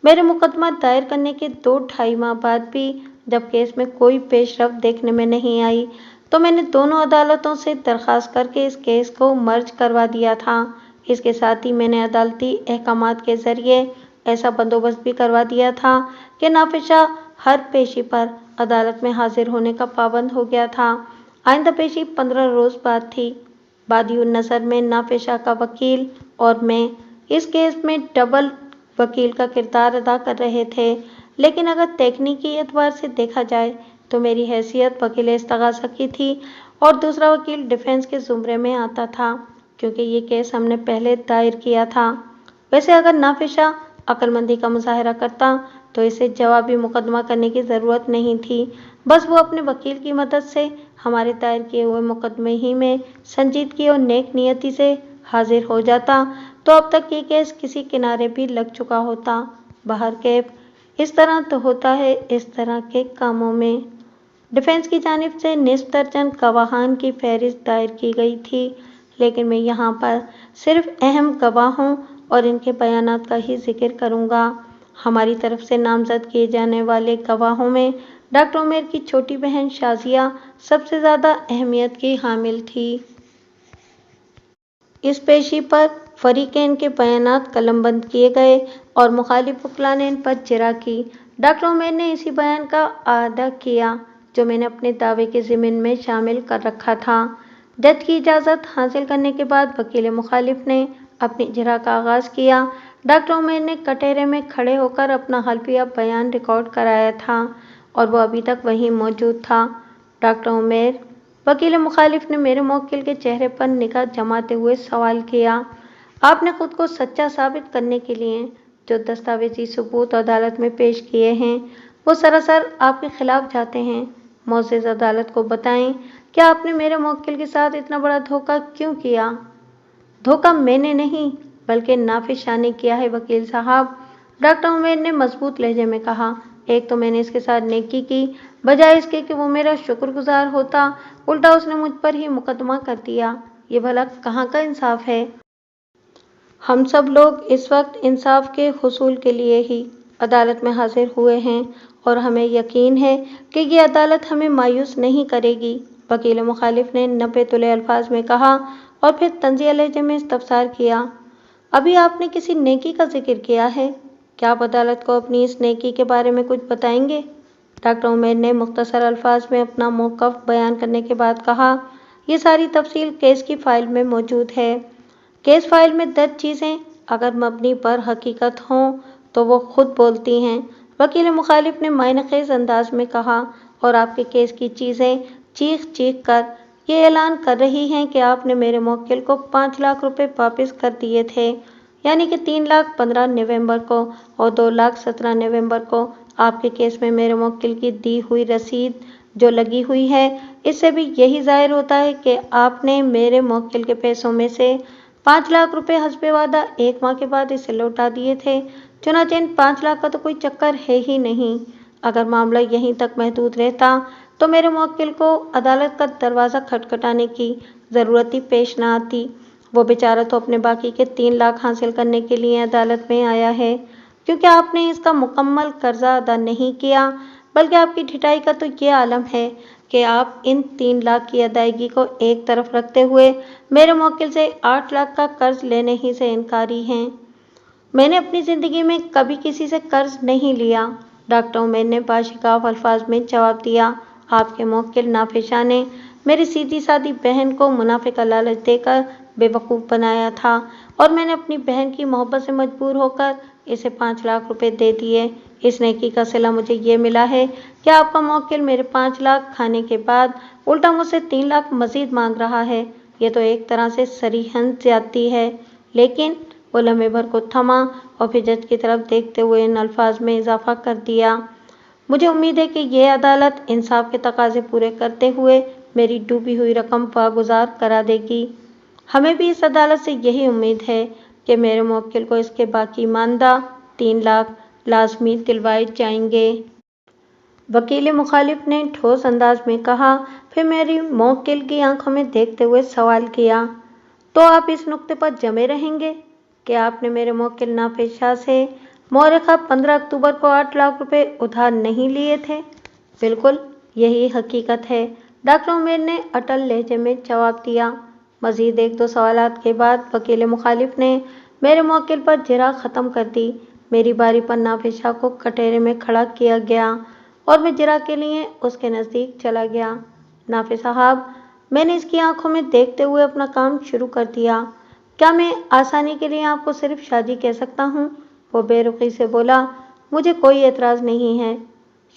Speaker 1: میرے مقدمہ دائر کرنے کے 2-2.5 ماہ بعد بھی جب کیس میں کوئی پیش رفت دیکھنے میں نہیں آئی تو میں نے دونوں عدالتوں سے درخواست کر کے اس کیس کو مرج کروا دیا تھا۔ اس کے ساتھ ہی میں نے عدالتی احکامات کے ذریعے ایسا بندوبست بھی کروا دیا تھا کہ نافذ شاہ ہر پیشی پر عدالت میں حاضر ہونے کا پابند ہو گیا تھا۔ آئندہ پیشی 15 روز بعد تھی۔ بادی النظر میں نافذ شاہ کا وکیل اور میں اس کیس میں ڈبل وکیل کا کردار ادا کر رہے تھے، لیکن اگر تکنیکی اعتبار سے دیکھا جائے تو میری حیثیت وکیل استغاثہ کی تھی اور دوسرا وکیل ڈیفنس کے زمرے میں آتا تھا، کیونکہ یہ کیس ہم نے پہلے دائر کیا تھا۔ ویسے اگر نافذ شاہ عقل مندی کا مظاہرہ کرتا تو اسے جوابی مقدمہ کرنے کی ضرورت نہیں تھی، بس وہ اپنے وکیل کی مدد سے ہمارے دائر کیے ہوئے مقدمے ہی میں سنجیدگی اور نیک نیتی سے حاضر ہو جاتا تو اب تک یہ کیس کسی کنارے بھی لگ چکا ہوتا۔ بہرکیف اس طرح تو ہوتا ہے اس طرح کے کاموں میں۔ ڈیفنس کی جانب سے نصف درجن گواہان کی فہرست دائر کی گئی تھی، لیکن میں یہاں پر صرف اہم گواہوں اور ان کے بیانات کا ہی ذکر کروں گا۔ ہماری طرف سے نامزد کیے جانے والے گواہوں میں ڈاکٹر عمیر کی چھوٹی بہن شازیہ سب سے زیادہ اہمیت کی حامل تھی۔ اس پیشی پر فریقین کے بیانات قلم بند کیے گئے اور مخالف وکلاء نے ان پر جرح کی۔ ڈاکٹر عمیر نے اسی بیان کا اعادہ کیا جو میں نے اپنے دعوے کے ضمن میں شامل کر رکھا تھا۔ جج کی اجازت حاصل کرنے کے بعد وکیل مخالف نے اپنی جرح کا آغاز کیا۔ ڈاکٹر عمیر نے کٹہرے میں کھڑے ہو کر اپنا حلفیہ بیان ریکارڈ کرایا تھا اور وہ ابھی تک وہیں موجود تھا۔ ڈاکٹر عمیر، وکیل مخالف نے میرے موکل کے چہرے پر نگاہ جماتے ہوئے سوال کیا، آپ نے خود کو سچا ثابت کرنے کے لیے جو دستاویزی ثبوت عدالت میں پیش کیے ہیں وہ سراسر آپ کے خلاف جاتے ہیں۔ معزز عدالت کو بتائیں کہ آپ نے میرے موکل کے ساتھ اتنا بڑا دھوکہ کیوں کیا؟ دھوکہ میں نے نہیں بلکہ نافذ شاہ نے کیا ہے وکیل صاحب، ڈاکٹر عمیر نے مضبوط لہجے میں کہا۔ ایک تو میں نے اس کے ساتھ نیکی کی، بجائے اس کے کہ وہ میرا شکر گزار ہوتا، الٹا اس نے مجھ پر ہی مقدمہ کر دیا۔ یہ بھلا کہاں کا انصاف ہے؟ ہم سب لوگ اس وقت انصاف کے حصول کے لیے ہی عدالت میں حاضر ہوئے ہیں اور ہمیں یقین ہے کہ یہ عدالت ہمیں مایوس نہیں کرے گی، وکیل مخالف نے نپے تلے الفاظ میں کہا اور پھر طنزیہ لہجے میں استفسار کیا، ابھی آپ نے کسی نیکی کا ذکر کیا ہے؟ کیا آپ عدالت کو اپنی اس نیکی کے بارے میں کچھ بتائیں گے؟ ڈاکٹر عمیر نے مختصر الفاظ میں اپنا موقف بیان کرنے کے بعد کہا، یہ ساری تفصیل کیس کی فائل میں موجود ہے۔ کیس فائل میں درج چیزیں اگر مبنی پر حقیقت ہوں تو وہ خود بولتی ہیں، وکیل مخالف نے معنی خیز انداز میں کہا، اور آپ کے کیس کی چیزیں چیخ چیخ کر یہ اعلان کر رہی ہیں کہ آپ نے میرے موکل کو 5 لاکھ روپے واپس کر دیے تھے، یعنی کہ 3,15,000 نومبر کو اور 2,17,000 نومبر کو آپ کے کیس میں میرے موکل کی دی ہوئی رسید جو لگی ہوئی ہے، اس سے بھی یہی ظاہر ہوتا ہے کہ آپ نے میرے موکل کے پیسوں میں سے 5 لاکھ روپے حسب وعدہ 1 ماہ کے بعد اسے لوٹا دیے تھے۔ چنانچہ ان 5 لاکھ کا تو کوئی چکر ہے ہی نہیں۔ اگر معاملہ یہیں تک محدود رہتا تو میرے موکل کو عدالت کا دروازہ کھٹکھٹانے کی ضرورت ہی پیش نہ آتی، وہ بیچارہ تو اپنے باقی کے 3 لاکھ حاصل کرنے کے لیے عدالت میں آیا ہے، کیونکہ آپ نے اس کا مکمل قرضہ ادا نہیں کیا، بلکہ آپ کی ڈھٹائی کا تو یہ عالم ہے کہ آپ ان 3 لاکھ کی ادائیگی کو ایک طرف رکھتے ہوئے میرے موکل سے 8 لاکھ کا قرض لینے ہی سے انکاری ہیں۔ میں نے اپنی زندگی میں کبھی کسی سے قرض نہیں لیا، डॉक्टर उमैर ने बाशिकाफ अल्फाज में जवाब दिया। आपके मुवक्किल नाफिस शाह ने मेरी सीधी सादी बहन को मुनाफे का लालच देकर बेवकूफ़ बनाया था और मैंने अपनी बहन की मोहब्बत से मजबूर होकर इसे 5 लाख रुपए दे दिए। इस नेकी का सिला मुझे ये मिला है कि आपका मुवक्किल मेरे 5 लाख खाने के बाद उल्टा मुझसे 3 लाख मजीद मांग रहा है। ये तो एक तरह से सरीहन ज्यादती है। लेकिन वो लम्हे भर को थमा और फिर जज की तरफ देखते हुए इन अल्फाज में इजाफा कर दिया। मुझे उम्मीद है कि ये अदालत इंसाफ के तकाजे पूरे करते हुए मेरी डूबी हुई रकम वागुजार करा देगी। हमें भी इस अदालत से यही उम्मीद है कि मेरे मुवक्किल को इसके बाकी मानदा 3 लाख लाजमी दिलवाए जाएंगे। वकील मुखालिफ ने ठोस अंदाज में कहा। फिर मेरी मुवक्किल की आंखों में देखते हुए सवाल किया, तो आप इस नुक्ते पर जमे रहेंगे कि आपने मेरे मुवक्किल नाफिस शाह से मौरखा 15 अक्टूबर को 8 लाख रुपए उधार नहीं लिए थे? बिल्कुल, यही हकीकत है, डॉक्टर उमैर ने अटल लहजे में जवाब दिया। मजीद 1-2 सवालात के बाद वकील मुखालिफ ने मेरे मुवक्किल पर जिरह ख़त्म कर दी। मेरी बारी पर नाफिस शाह को कटहरे में खड़ा किया गया और मैं जिरह के लिए उसके नज़दीक चला गया। नाफिस साहब, मैंने इसकी आंखों में देखते हुए अपना काम शुरू कर दिया। क्या मैं आसानी के लिए आपको सिर्फ शाजी कह सकता हूँ? वो बेरुखी से बोला। मुझे कोई एतराज़ नहीं है।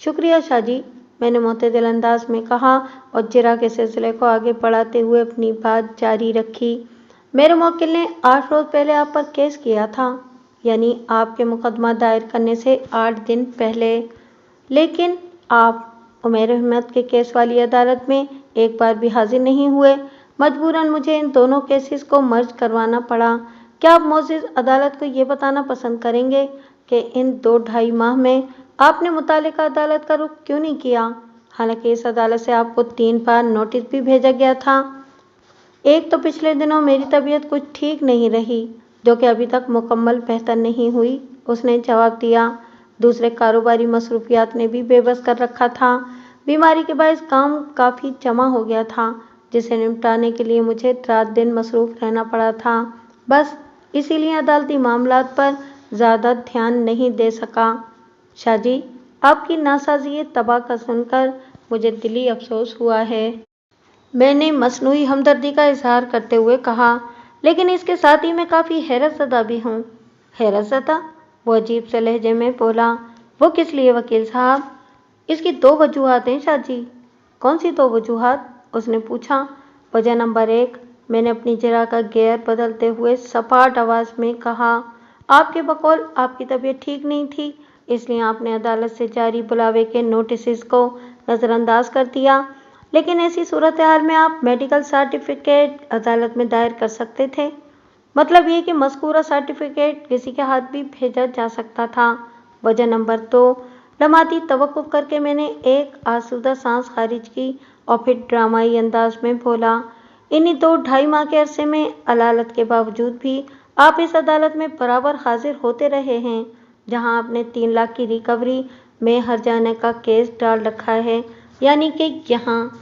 Speaker 1: शुक्रिया शाजी, मैंने मुतदिल अंदाज में कहा और जिरह के सिलसिले को आगे बढ़ाते हुए अपनी बात जारी रखी। मेरे मुवक्किल ने 8 रोज़ पहले आप पर केस किया था, यानी आपके मुकदमा दायर करने से 8 दिन पहले। लेकिन आप उमैर अहमद के केस वाली अदालत में एक बार भी हाजिर नहीं हुए। मजबूरन मुझे इन दोनों केसेस को मर्ज करवाना पड़ा। क्या आप मोअज़्ज़िज़ अदालत को ये बताना पसंद करेंगे कि इन 2-2.5 माह में आपने मुतालिका अदालत का रुख क्यों नहीं किया? हालांकि इस अदालत से आपको 3 बार नोटिस भी भेजा गया था। एक तो पिछले दिनों मेरी तबीयत कुछ ठीक नहीं रही, जो कि अभी तक मुकम्मल बेहतर नहीं हुई, उसने जवाब दिया। दूसरे कारोबारी मसरूफियात ने भी बेबस कर रखा था। बीमारी के बायस काम काफ़ी जमा हो गया था, जिसे निपटाने के लिए मुझे रात दिन मसरूफ़ रहना पड़ा था। बस इसीलिए अदालती मामलात पर ज़्यादा ध्यान नहीं दे सका। शाजी, आपकी नासाज़ी तबाह का सुनकर मुझे दिली अफसोस हुआ है। मैंने मसनूई हमदर्दी का इजहार करते हुए कहा, लेकिन इसके साथ ही मैं काफ़ी हैरतज़दा भी हूँ। हैरतज़दा? वो अजीब से लहजे में बोला। वो किस लिए वकील साहब? इसकी 2 वजूहात हैं शाजी। कौन सी 2 वजूहात? उसने पूछा। वजह नंबर 1, मैंने अपनी जिरह का गियर बदलते हुए सपाट आवाज़ में कहा, आपके बकौल आपकी तबीयत ठीक नहीं थी, इसलिए आपने अदालत से जारी बुलावे के नोटिस को नज़रअंदाज कर दिया। लेकिन ऐसी सूरत हाल में आप मेडिकल सर्टिफिकेट अदालत में दायर कर सकते थे। मतलब ये कि मज़कूरा सर्टिफिकेट किसी के हाथ भी भेजा जा सकता था। वजह नंबर 2, लम्हाती तवक्कुफ़ करके मैंने एक आसूदा सांस खारिज की और फिर ड्रामाई अंदाज में बोला, इन्हीं 2-2.5 माह के अरसे में अलालत के बावजूद भी आप इस अदालत में बराबर हाजिर होते रहे हैं, जहां आपने 3 लाख की रिकवरी में हर्जाने का केस डाल रखा है। यानी कि यहाँ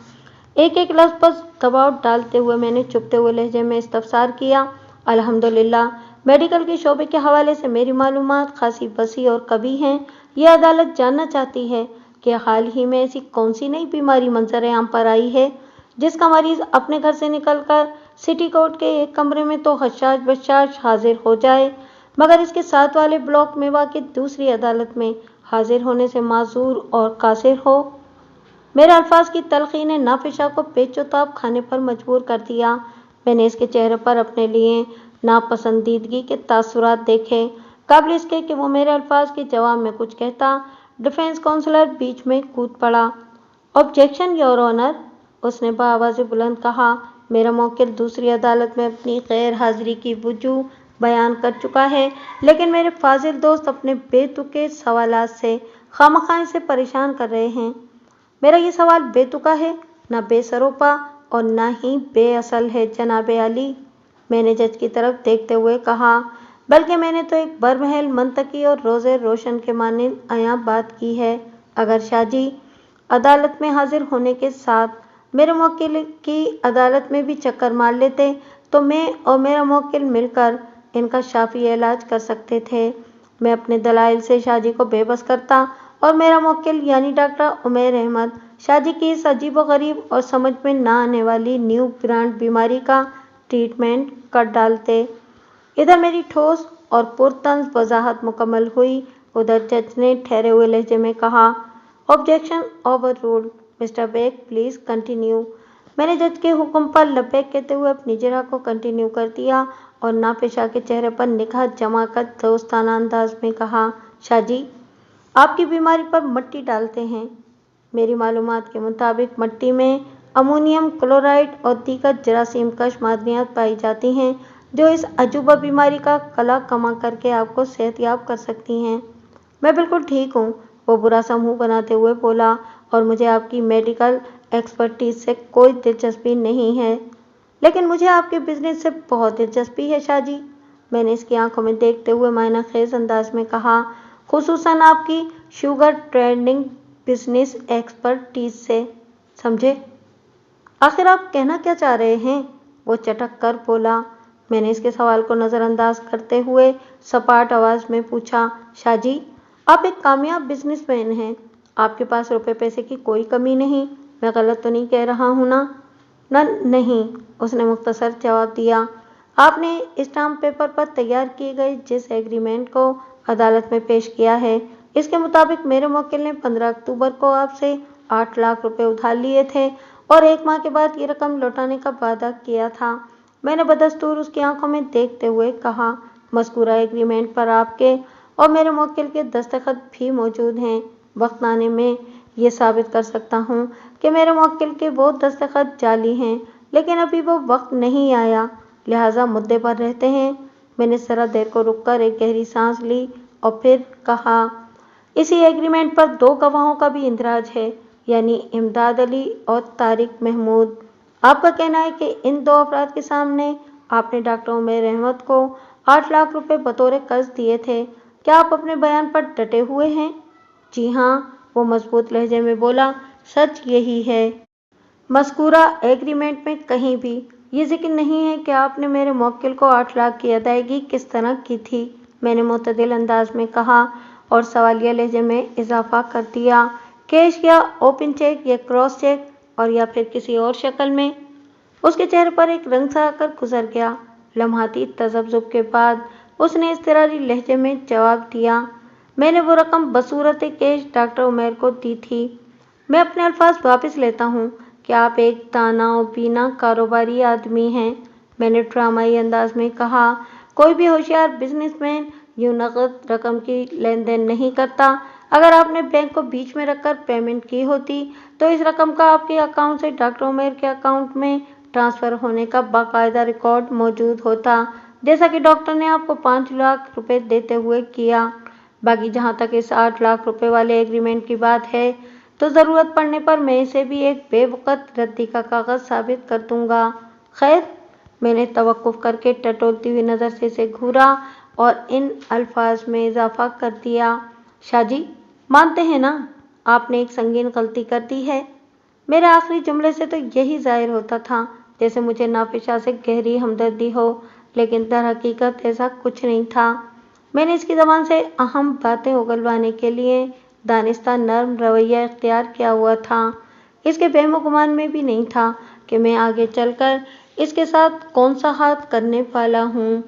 Speaker 1: एक लफ्ज़ पर दबाव डालते हुए मैंने चुपते हुए लहजे में इस्तफसार किया। अल्हम्दुलिल्लाह, मेडिकल के शोबे के हवाले से मेरी मालूमात खासी वसी और कभी हैं। यह अदालत जानना चाहती है कि हाल ही में ऐसी कौन सी नई बीमारी मंजर आम पर आई है, जिसका मरीज अपने घर से निकलकर सिटी कोर्ट के एक कमरे में तो हशाश बशाश हाजिर हो जाए, मगर इसके साथ वाले ब्लॉक में वाक़ई दूसरी अदालत में हाजिर होने से माजूर और कासिर हो। मेरे अल्फाज की तलखी ने नाफिस शाह को पेचोताब खाने पर मजबूर कर दिया। मैंने इसके चेहरे पर अपने लिए नापसंदीदगी के तासुरात देखे। काबिल इसके कि वो मेरे अल्फाज के जवाब में कुछ कहता, डिफेंस काउंसलर बीच में कूद पड़ा। ऑब्जेक्शन योर ऑनर, उसने बाआवाज़ बुलंद कहा। मेरा मुवक्किल दूसरी अदालत में अपनी गैर हाजिरी की वजूह बयान कर चुका है, लेकिन मेरे फाजिल दोस्त अपने बेतुके सवालात से खामखा से परेशान कर रहे हैं। मेरा ये सवाल बेतुका है, ना बेसरोपा और ना ही बेअसल है जनाबे आली, मैंने जज की तरफ देखते हुए कहा, बल्कि मैंने तो एक बरमहल मंतकी और रोज़े रोशन के मानिंद आया बात की है। अगर शाहजी अदालत में हाजिर होने के साथ मेरे मुवक्किल की अदालत में भी चक्कर मार लेते तो मैं और मेरा मुवक्किल मिलकर इनका शाफी इलाज कर सकते थे। मैं अपने दलाइल से शाहजी को बेबस करता और मेरा मुवक्किल यानी डॉक्टर उमैर अहमद शाह जी की इस अजीबोगरीब और समझ में ना आने वाली न्यू ब्रांड बीमारी का ट्रीटमेंट कर डालते। इधर मेरी ठोस और पुरतंज वजाहत मुकम्मल हुई। उधर जज ने ठहरे हुए लहजे में कहा, objection overruled, mister Baig please continue. मैंने जज के हुक्म पर लब्बैक कहते हुए अपनी जरा को कंटिन्यू कर दिया और नापेशा के चेहरे पर निगाह जमा कर दोस्ताना अंदाज में कहा, शाह जी आपकी बीमारी पर मट्टी डालते हैं। मेरी मालूमात के मुताबिक मट्टी में अमोनियम क्लोराइड और दीगर जरासीम कश मादनियात पाई जाती हैं जो इस अजूबा बीमारी का कला कमा करके आपको सेहतयाब कर सकती हैं। मैं बिल्कुल ठीक हूँ, वो बुरा सा मुंह बनाते हुए बोला, और मुझे आपकी मेडिकल एक्सपर्टीज से कोई दिलचस्पी नहीं है, लेकिन मुझे आपके बिजनेस से बहुत दिलचस्पी है शाह जी। मैंने इसकी आंखों में देखते हुए मायना खेज अंदाज में कहा, खुसूसन आपकी शुगर ट्रेडिंग बिजनेस एक्सपर्टीज से, समझे? आखिर आप कहना क्या चाह रहे हैं? वो चटक कर बोला। मैंने इसके सवाल को नज़रअंदाज करते हुए सपाट आवाज में पूछा, शाह जी आप एक कामयाब बिजनेसमैन हैं, आपके पास रुपए पैसे की कोई कमी नहीं, मैं गलत तो नहीं कह रहा हूँ ना? नहीं, उसने मुख्तसर जवाब दिया। आपने स्टाम्प पेपर पर तैयार किए गए जिस एग्रीमेंट को अदालत में पेश किया है, इसके मुताबिक मेरे मुवक्किल ने 15 अक्टूबर को आपसे 8 लाख रुपए उधार लिए थे और 1 माह के बाद ये रकम लौटाने का वादा किया था। मैंने बदस्तूर उसकी आंखों में देखते हुए कहा, मज़कूरा एग्रीमेंट पर आपके और मेरे मुवक्किल के दस्तखत भी मौजूद हैं। वक्त आने में ये साबित कर सकता हूँ कि मेरे मुवक्किल के वो दस्तखत जाली हैं, लेकिन अभी वो वक्त नहीं आया, लिहाजा मुद्दे पर रहते हैं। मैंने जरा देर को रुककर एक गहरी सांस ली और फिर कहा, इसी एग्रीमेंट पर 2 गवाहों का भी इंदराज है, यानी इमदाद अली और तारिक महमूद। आपका कहना है कि इन 2 अफराद के सामने आपने डॉक्टर उमैर अहमद को 8 लाख रुपए बतौर कर्ज दिए थे। क्या आप अपने बयान पर डटे हुए हैं? जी हाँ, वो मजबूत लहजे में बोला, सच यही है। मज़कूरा एग्रीमेंट में कहीं भी ये जिक्र नहीं है कि आपने मेरे मुवक्किल को 8 लाख की अदायगी किस तरह की थी। मैंने मुतदिल अंदाज में कहा और सवालिया लहजे में इजाफा कर दिया, कैश या ओपन चेक या क्रॉस चेक और या फिर किसी और शक्ल में। उसके चेहरे पर एक रंग सा आकर गुजर गया। लम्हाती तजब्जुब के बाद उसने इज़्तिरारी लहजे में जवाब दिया, मैंने वो रकम बसूरत कैश डॉक्टर उमैर को दी थी। मैं अपने अल्फाज वापस लेता हूँ कि आप एक दाना और बीना कारोबारी आदमी हैं। मैंने ड्रामाई अंदाज में कहा, कोई भी होशियार बिजनेसमैन यूं नकद रकम की लेन देन नहीं करता। अगर आपने बैंक को बीच में रखकर पेमेंट की होती तो इस रकम का आपके अकाउंट से डॉक्टर उमैर के अकाउंट में ट्रांसफ़र होने का बाकायदा रिकॉर्ड मौजूद होता, जैसा कि डॉक्टर ने आपको 5 लाख रुपए देते हुए किया। बाकी जहाँ तक इस 8 लाख रुपए वाले एग्रीमेंट की बात है, तो ज़रूरत पड़ने पर मैं इसे भी एक बेवकत रद्दी का कागज़ साबित कर दूंगा। खैर, मैंने तवक्कुफ करके टटोलती हुई नज़र से इसे घूरा और इन अल्फाज में इजाफा कर दिया, शाह जी मानते हैं ना, आपने एक संगीन गलती कर दी है। मेरे आखिरी जुमले से तो यही जाहिर होता था जैसे मुझे नाफिशा से गहरी हमदर्दी हो, लेकिन दर हकीकत ऐसा कुछ नहीं था। मैंने इसकी ज़बान से अहम बातें उगलवाने के लिए दानिस्ता नर्म रवैया इख्तियार किया हुआ था। इसके वहमो गुमान में भी नहीं था कि मैं आगे चलकर इसके साथ कौन सा हाथ करने वाला हूँ।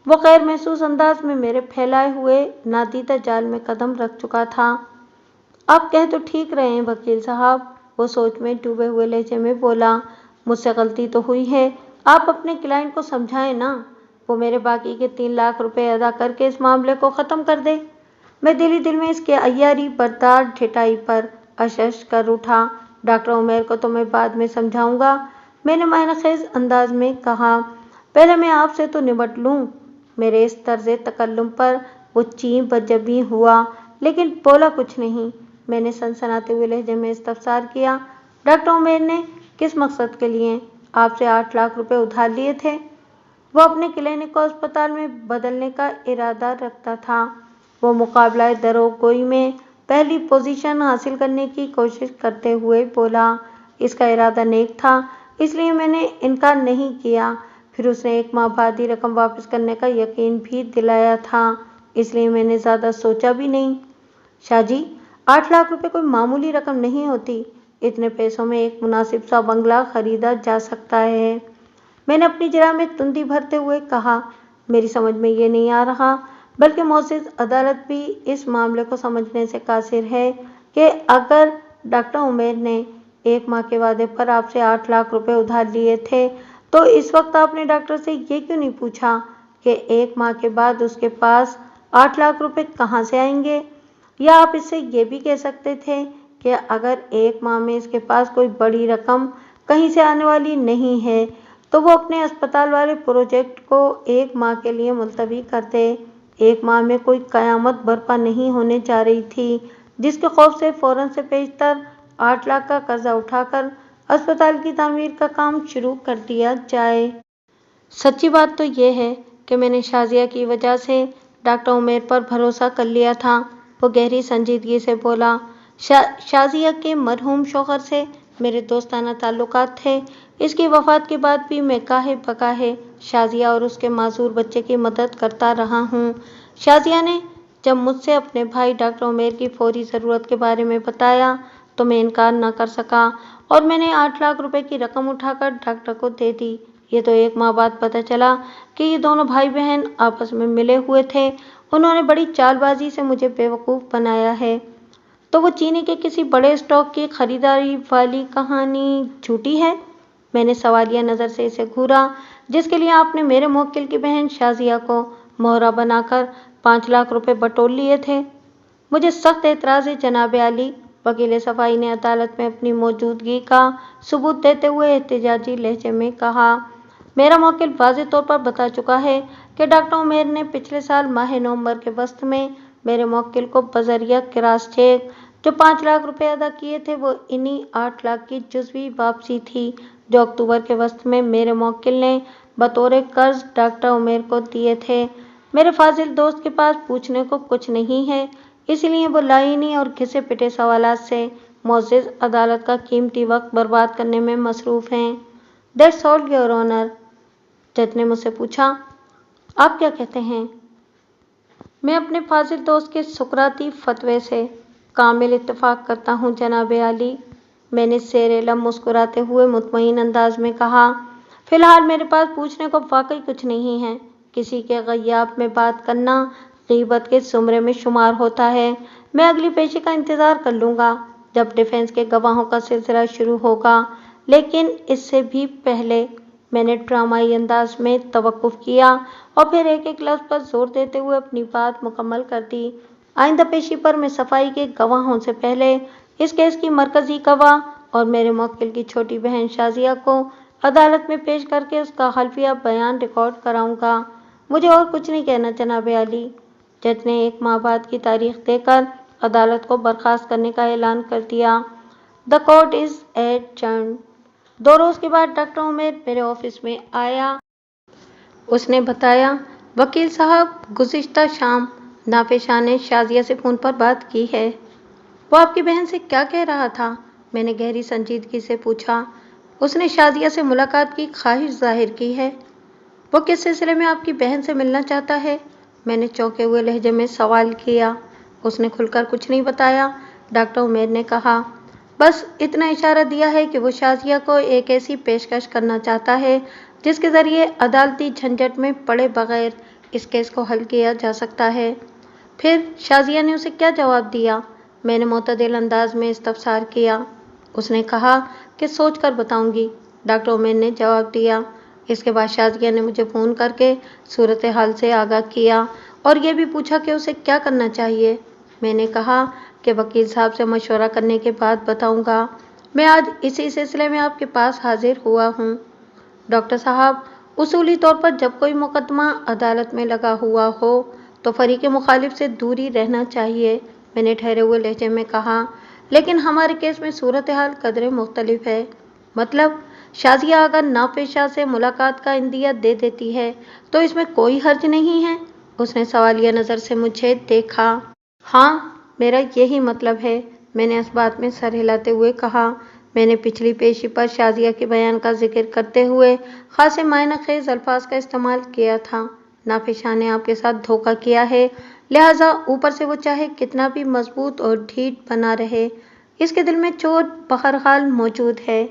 Speaker 1: वो गैर महसूस अंदाज में मेरे फैलाए हुए नादीदा जाल में कदम रख चुका था। आप कह तो ठीक रहे हैं वकील साहब, वो सोच में डूबे हुए लहजे में बोला, मुझसे गलती तो हुई है, आप अपने क्लाइंट को समझाएं ना, वो मेरे बाकी के 3 लाख रुपए अदा करके इस मामले को ख़त्म कर दे। मैं दिल ही दिल में इसके अय्यारी बर्दार ठिठाई पर अशश कर उठा। डॉक्टर उमैर को तो मैं बाद में समझाऊंगा, मैंने मायनाखेज अंदाज में कहा, पहले मैं आपसे तो निपट लूँ। मेरे इस तर्ज़े तकल्लुम पर वो चीं बजबी हुआ, लेकिन बोला कुछ नहीं। मैंने सनसनाते हुए लहजे में इस्तफसार किया, डॉक्टर उमैर ने किस मकसद के लिए आपसे 8 लाख रुपए उधार लिए थे? वो अपने क्लिनिक को अस्पताल में बदलने का इरादा रखता था। वो मुकाबला दरोगोई में पहली पोजीशन हासिल करने की कोशिश करते हुए बोला, इसका इरादा नेक था, इसलिए मैंने इनकार नहीं किया। फिर उसने 1 माह बाद ही रकम वापस करने का यकीन भी दिलाया था, इसलिए मैंने ज़्यादा सोचा भी नहीं। शाह जी, 8 लाख रुपए कोई मामूली रकम नहीं होती। इतने पैसों में एक मुनासिब सा बंगला खरीदा जा सकता है। मैंने अपनी जरा में तुंदी भरते हुए कहा, मेरी समझ में ये नहीं आ रहा, बल्कि मोअज़्ज़िज़ अदालत भी इस मामले को समझने से कासिर है कि अगर डॉक्टर उमैर ने 1 माह के वादे पर आपसे 8 लाख रुपए उधार लिए थे, तो इस वक्त आपने डॉक्टर से ये क्यों नहीं पूछा कि 1 माह के बाद उसके पास 8 लाख रुपए कहाँ से आएंगे? या आप इससे ये भी कह सकते थे कि अगर 1 माह में इसके पास कोई बड़ी रकम कहीं से आने वाली नहीं है, तो वो अपने अस्पताल वाले प्रोजेक्ट को 1 माह के लिए मुलतवी कर दे। 1 माह में कोई कयामत बर्पा नहीं होने जा रही थी, जिसके खौफ से फौरन से पेशतर 8 लाख का कर्जा उठाकर अस्पताल की तामीर का काम शुरू कर दिया जाए। सच्ची बात तो ये है कि मैंने शाजिया की वजह से डॉक्टर उमैर पर भरोसा कर लिया था। वो गहरी संजीदगी से बोला, शाजिया के मरहूम शौहर से मेरे दोस्ताना ताल्लुकात थे। इसकी वफात के बाद भी मैं काहे बकाहे शाजिया और उसके मासूर बच्चे की मदद करता रहा हूँ। शाजिया ने जब मुझसे अपने भाई डॉक्टर उमैर की फौरी ज़रूरत के बारे में बताया, तो मैं इनकार न कर सका और मैंने 8 लाख रुपए की रकम उठाकर डॉक्टर को दे दी। ये तो 1 माह बाद पता चला कि ये दोनों भाई बहन आपस में मिले हुए थे। उन्होंने बड़ी चालबाजी से मुझे बेवकूफ़ बनाया है। तो वो चीनी के किसी बड़े स्टॉक की खरीदारी वाली कहानी झूठी है? मैंने सवालिया नज़र से इसे घूरा, जिसके लिए आपने मेरे मुवक्किल की बहन शाजिया को मोहरा बनाकर 5 लाख रुपए बटोर लिए थे। मुझे सख्त एतराज़ है जनाब आली। वकील सफाई ने अदालत में अपनी मौजूदगी का सबूत देते हुए एहतजाजी लहजे में कहा, मेरा मुवक्किल वाज़ेह तौर पर बता चुका है कि डॉक्टर उमैर ने पिछले साल माह नवंबर के वस्त में मेरे मुवक्किल को बजरिया क्रॉस चेक जो 5 लाख रुपए अदा किए थे, वो इन्हीं 8 लाख की जुज़वी वापसी थी जो अक्टूबर के वस्त में मेरे मुवक्किल ने बतौर कर्ज डॉक्टर उमैर को दिए थे। मेरे फाजिल दोस्त के पास पूछने को कुछ नहीं है, इसलिए वो लाइनी और घिसे पिटे सवालात से मुअज़्ज़िज़ अदालत का कीमती वक्त बर्बाद करने में मसरूफ़ हैं। That's all your honour. जज ने मुझसे पूछा, आप क्या कहते हैं? मैं अपने फाजिल दोस्त के सुकराती फतवे से कामिल इत्तेफाक करता हूँ जनाब आली। मैंने सेरेलम मुस्कुराते हुए मुतमईन अंदाज में कहा, फिलहाल मेरे पास पूछने को वाकई कुछ नहीं है। किसी के ग़याब में बात करना ग़ीबत के ज़ुमरे में शुमार होता है। मैं अगली पेशी का इंतज़ार कर लूँगा जब डिफेंस के गवाहों का सिलसिला शुरू होगा, लेकिन इससे भी पहले मैंने ड्रामाई अंदाज में तवक्कुफ़ किया और फिर एक एक लफ्ज़ पर जोर देते हुए अपनी बात मुकम्मल कर दी। आइंदा पेशी पर मैं सफाई के गवाहों से पहले इस केस की मरकज़ी गवाह और मेरे मुवक्किल की छोटी बहन शाजिया को अदालत में पेश करके उसका हल्फिया बयान रिकॉर्ड कराऊंगा। मुझे और कुछ नहीं कहना जनाब आली। जज ने 1 माह बाद की तारीख देकर अदालत को बर्खास्त करने का ऐलान कर दिया। The court is adjourned. 2 रोज़ के बाद डॉक्टर उमैर मेरे ऑफिस में आया। उसने बताया, वकील साहब, गुज़िश्ता शाम नाफिशा ने शाजिया से फ़ोन पर बात की है। वो आपकी बहन से क्या कह रहा था? मैंने गहरी संजीदगी से पूछा। उसने शाजिया से मुलाकात की ख्वाहिश जाहिर की है। वो किस सिलसिले में आपकी बहन से मिलना चाहता है? मैंने चौंके हुए लहजे में सवाल किया। उसने खुलकर कुछ नहीं बताया। डॉक्टर उमैर ने कहा, बस इतना इशारा दिया है कि वो शाजिया को एक ऐसी पेशकश करना चाहता है जिसके ज़रिए अदालती झंझट में पड़े बगैर इस केस को हल किया जा सकता है। फिर शाजिया ने उसे क्या जवाब दिया? मैंने मोतदिल अंदाज में इस्तफसार किया। उसने कहा कि सोच कर बताऊंगी, डॉक्टर उमैर ने जवाब दिया। इसके बाद शाजिया ने मुझे फ़ोन करके सूरत हाल से आगाह किया और ये भी पूछा कि उसे क्या करना चाहिए। मैंने कहा कि वकील साहब से मशवरा करने के बाद बताऊंगा। मैं आज इसी सिलसिले में आपके पास हाजिर हुआ हूँ। डॉक्टर साहब, उसूली तौर पर जब कोई मुकदमा अदालत में लगा हुआ हो तो फरीक मुखालिफ से दूरी रहना चाहिए, मैंने ठहरे हुए लहजे में कहा। लेकिन हमारे केस में सूरत हाल कदरे मुख्तलिफ है। मतलब, शाजिया अगर नापेशा से मुलाकात का इंदिया दे देती है तो इसमें कोई हर्ज नहीं है? उसने सवालिया नज़र से मुझे देखा। हाँ, मेरा यही मतलब है, मैंने इस बात में सर हिलाते हुए कहा। मैंने पिछली पेशी पर शाजिया के बयान का जिक्र करते हुए खासे मायना खेज अल्फाज का इस्तेमाल किया था। नाफिशा ने आपके साथ धोखा किया है, لہٰذا اوپر سے وہ چاہے کتنا بھی مضبوط اور ڈھیٹ بنا رہے، اس کے دل میں چوٹ بہرحال موجود ہے۔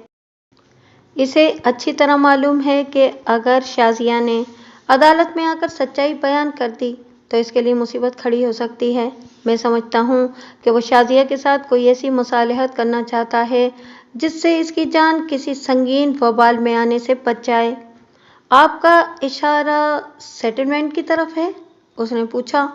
Speaker 1: اسے اچھی طرح معلوم ہے کہ اگر شازیہ نے عدالت میں آ کر سچائی بیان کر دی تو اس کے لیے مصیبت کھڑی ہو سکتی ہے۔ میں سمجھتا ہوں کہ وہ شازیہ کے ساتھ کوئی ایسی مصالحت کرنا چاہتا ہے جس سے اس کی جان کسی سنگین وبال میں آنے سے بچ جائے۔ آپ کا اشارہ سیٹلمنٹ کی طرف ہے؟ اس نے پوچھا۔